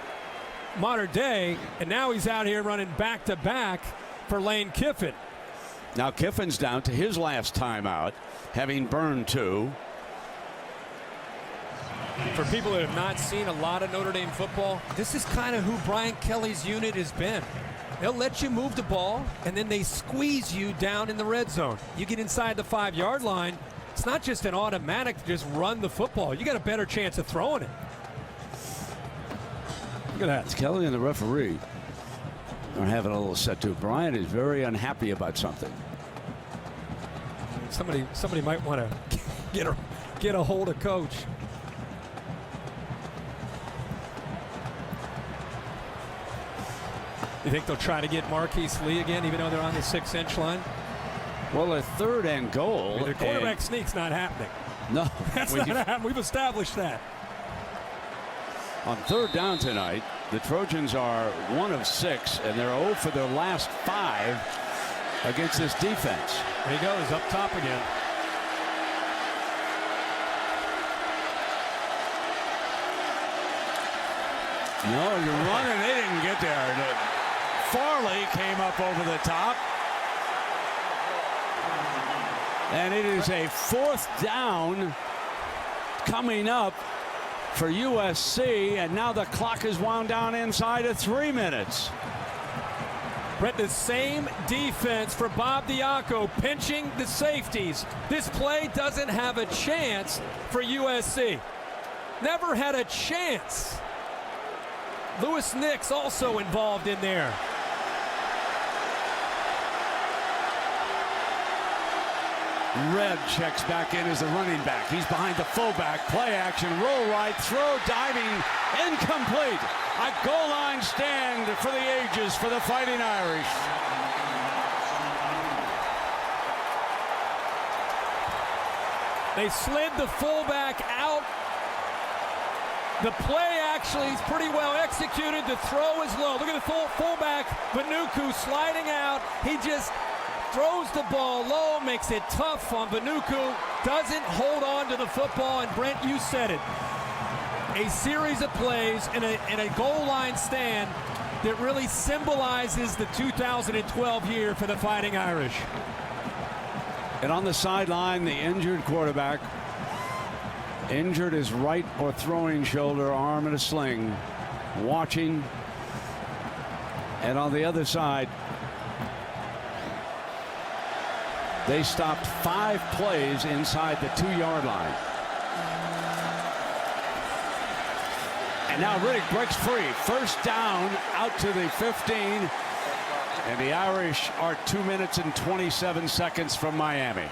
Modern Day. And now he's out here running back-to-back for Lane Kiffin. Now Kiffin's down to his last timeout, having burned 2. For people that have not seen a lot of Notre Dame football, this is kind of who Brian Kelly's unit has been. They'll let you move the ball, and then they squeeze you down in the red zone. You get inside the 5-yard line, it's not just an automatic to just run the football. You got a better chance of throwing it. Look at that. It's Kelly and the referee are having a little set to. Brian is very unhappy about something. Somebody might want to get a hold of Coach. You think they'll try to get Marquise Lee again, even though they're on the 6-inch line? Well, a 3rd and goal. The quarterback sneak's not happening. No. That's not happening. We've established that. On 3rd down tonight, the Trojans are 1 of 6, and they're 0 for their last 5 against this defense. There he goes, up top again. No, you're running. They didn't get there. Farley came up over the top. And it is a 4th down coming up for USC, and now the clock is wound down inside of 3 minutes. Brett, the same defense for Bob Diaco, pinching the safeties. This play doesn't have a chance for USC. Never had a chance. Lewis Nix also involved in there. Red checks back in as the running back. He's behind the fullback. Play action, roll right, throw, diving, incomplete. A goal line stand for the ages for the Fighting Irish. They slid the fullback out. The play actually is pretty well executed. The throw is low. Look at the fullback, Vanuku sliding out. He just throws the ball low, makes it tough on Vanuku, doesn't hold on to the football, and Brent, you said it. A series of plays and a goal line stand that really symbolizes the 2012 year for the Fighting Irish. And on the sideline, the injured quarterback, injured his right or throwing shoulder, arm in a sling, watching. And on the other side, they stopped 5 plays inside the 2-yard line. And now Riddick breaks free. First down out to the 15. And the Irish are 2 minutes and 27 seconds from Miami.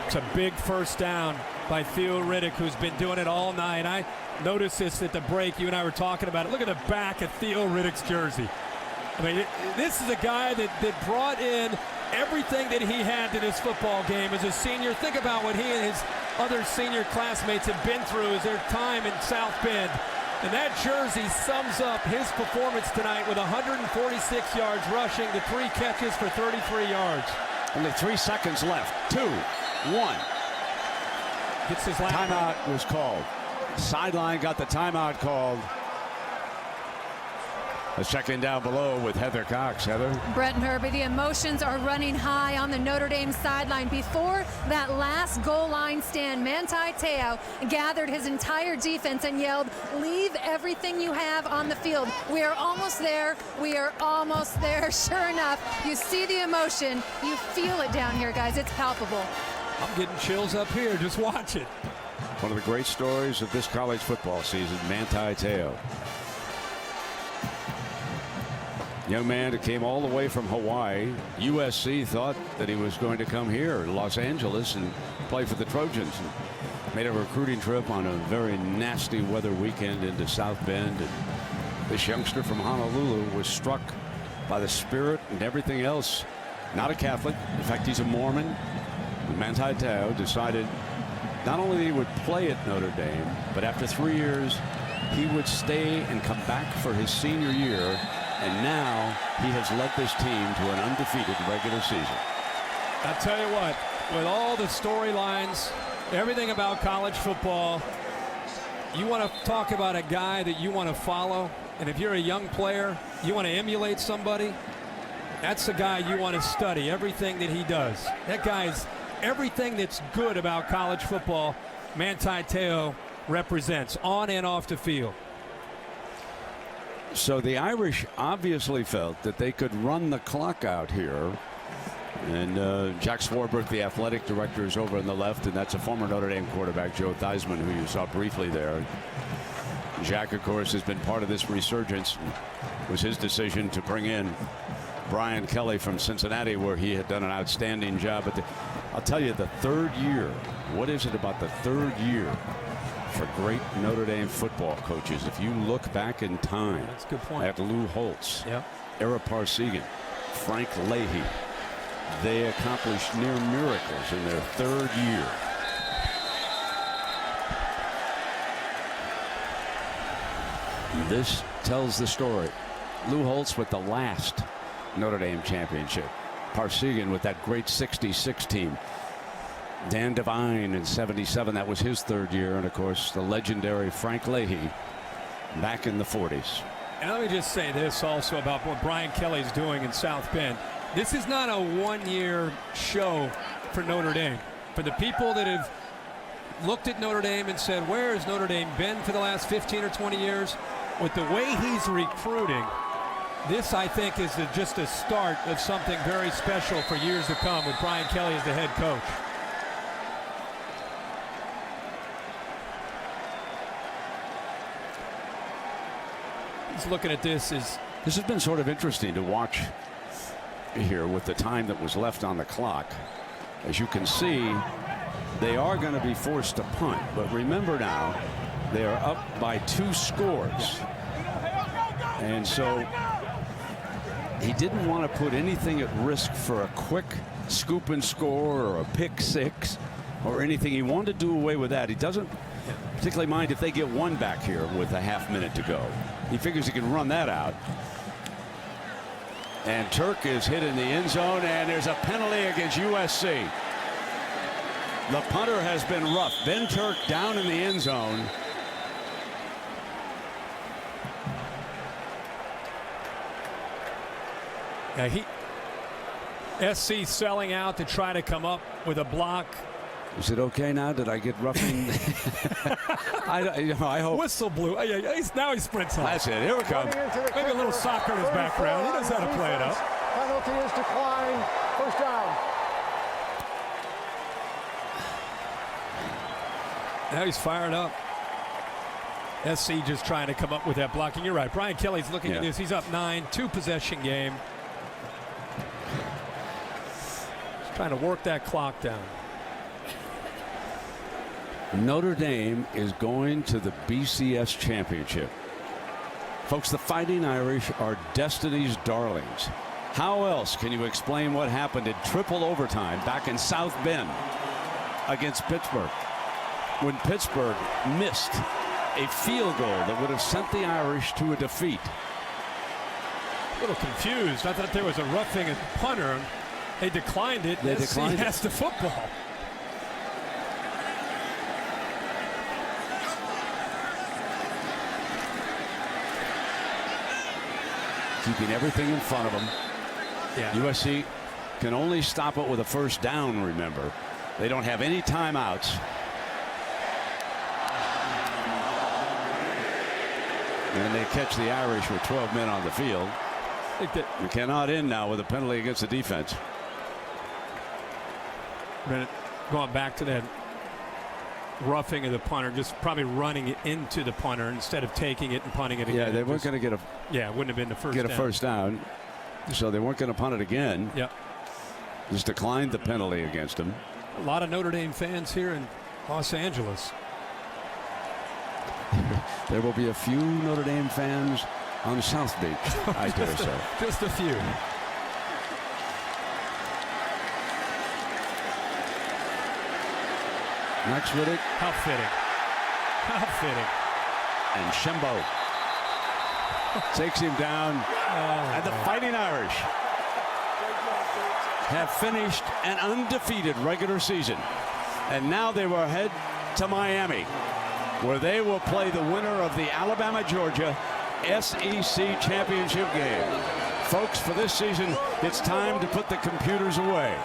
It's a big first down by Theo Riddick, who's been doing it all night. I noticed this at the break. You and I were talking about it. Look at the back of Theo Riddick's jersey. I mean, this is a guy that brought in everything that he had to this football game as a senior. Think about what he and his other senior classmates have been through as their time in South Bend. And that jersey sums up his performance tonight with 146 yards rushing, the 3 catches for 33 yards. Only 3 seconds left. 2, 1. Gets his last timeout was called. Sideline got the timeout called. Let's check in down below with Heather Cox. Heather. Brett and Herbie, the emotions are running high on the Notre Dame sideline. Before that last goal line stand, Manti Theo gathered his entire defense and yelled, "Leave everything you have on the field. We are almost there. We are almost there." Sure enough, you see the emotion. You feel it down here, guys. It's palpable. I'm getting chills up here. Just watch it. One of the great stories of this college football season, Manti Theo. Young man that came all the way from Hawaii. USC thought that he was going to come here to Los Angeles and play for the Trojans. And made a recruiting trip on a very nasty weather weekend into South Bend. And this youngster from Honolulu was struck by the spirit and everything else. Not a Catholic. In fact, he's a Mormon. And Manti Theo decided not only that he would play at Notre Dame, but after 3 years, he would stay and come back for his senior year. And now he has led this team to an undefeated regular season. I'll tell you what, with all the storylines, everything about college football, you want to talk about a guy that you want to follow. And if you're a young player, you want to emulate somebody, that's the guy you want to study, everything that he does. That guy's everything that's good about college football, Manti Theo represents on and off the field. So the Irish obviously felt that they could run the clock out here. And Jack Swarbrick, the athletic director, is over on the left, and that's a former Notre Dame quarterback, Joe Theismann, who you saw briefly there. Jack, of course, has been part of this resurgence. It was his decision to bring in Brian Kelly from Cincinnati, where he had done an outstanding job. But I'll tell you, the 3rd year, what is it about the 3rd year for great Notre Dame football coaches? If you look back in time, that's a good point. At Lou Holtz, yep. Ara Parsegan, Frank Leahy, they accomplished near miracles in their 3rd year. This tells the story. Lou Holtz with the last Notre Dame championship. Parsegan with that great 66 team. Dan Devine in 77, that was his 3rd year. And of course, the legendary Frank Leahy back in the 40s. And let me just say this also about what Brian Kelly's doing in South Bend. This is not a one-year show for Notre Dame. For the people that have looked at Notre Dame and said, where has Notre Dame been for the last 15 or 20 years? With the way he's recruiting, this, I think, is just a start of something very special for years to come with Brian Kelly as the head coach. He's looking at this as... This has been sort of interesting to watch here with the time that was left on the clock. As you can see, they are going to be forced to punt. But remember now, they are up by 2 scores. And so he didn't want to put anything at risk for a quick scoop and score or a pick 6 or anything. He wanted to do away with that. He doesn't particularly mind if they get 1 back here with a half minute to go. He figures he can run that out. And Turk is hit in the end zone, and there's a penalty against USC. The punter has been rough. Ben Turk down in the end zone. SC selling out to try to come up with a block. Is it okay now? Did I get roughing? I hope. Whistle blew. Now he sprints off. That's it. Here we go. Maybe a little soccer in his background. He knows how to play it up. Penalty is declined. First down. Now he's fired up. SC just trying to come up with that blocking. You're right. Brian Kelly's looking at this. He's up 9, 2-possession game. He's trying to work that clock down. Notre Dame is going to the BCS championship. Folks, the Fighting Irish are Destiny's darlings. How else can you explain what happened in triple overtime back in South Bend against Pittsburgh, when Pittsburgh missed a field goal that would have sent the Irish to a defeat? A little confused. I thought there was a roughing at the punter. They declined it. They declined it. Has the football. Keeping everything in front of them. Yeah. USC can only stop it with a first down, remember. They don't have any timeouts. And they catch the Irish with 12 men on the field. You cannot end now with a penalty against the defense. Going back to that roughing of the punter, just probably running it into the punter instead of taking it and punting it again. Yeah, they weren't going to get a. Yeah, it wouldn't have been the first down. So they weren't going to punt it again. Yep. Just declined the penalty against him. A lot of Notre Dame fans here in Los Angeles. There will be a few Notre Dame fans on South Beach, I dare say. Just a few. Max Riddick. How fitting. How fitting. And Shembo takes him down. And the Fighting Irish have finished an undefeated regular season. And now they will head to Miami, where they will play the winner of the Alabama-Georgia SEC championship game. Folks, for this season, it's time to put the computers away.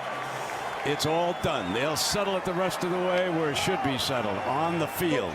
It's all done. They'll settle it the rest of the way where it should be settled, on the field.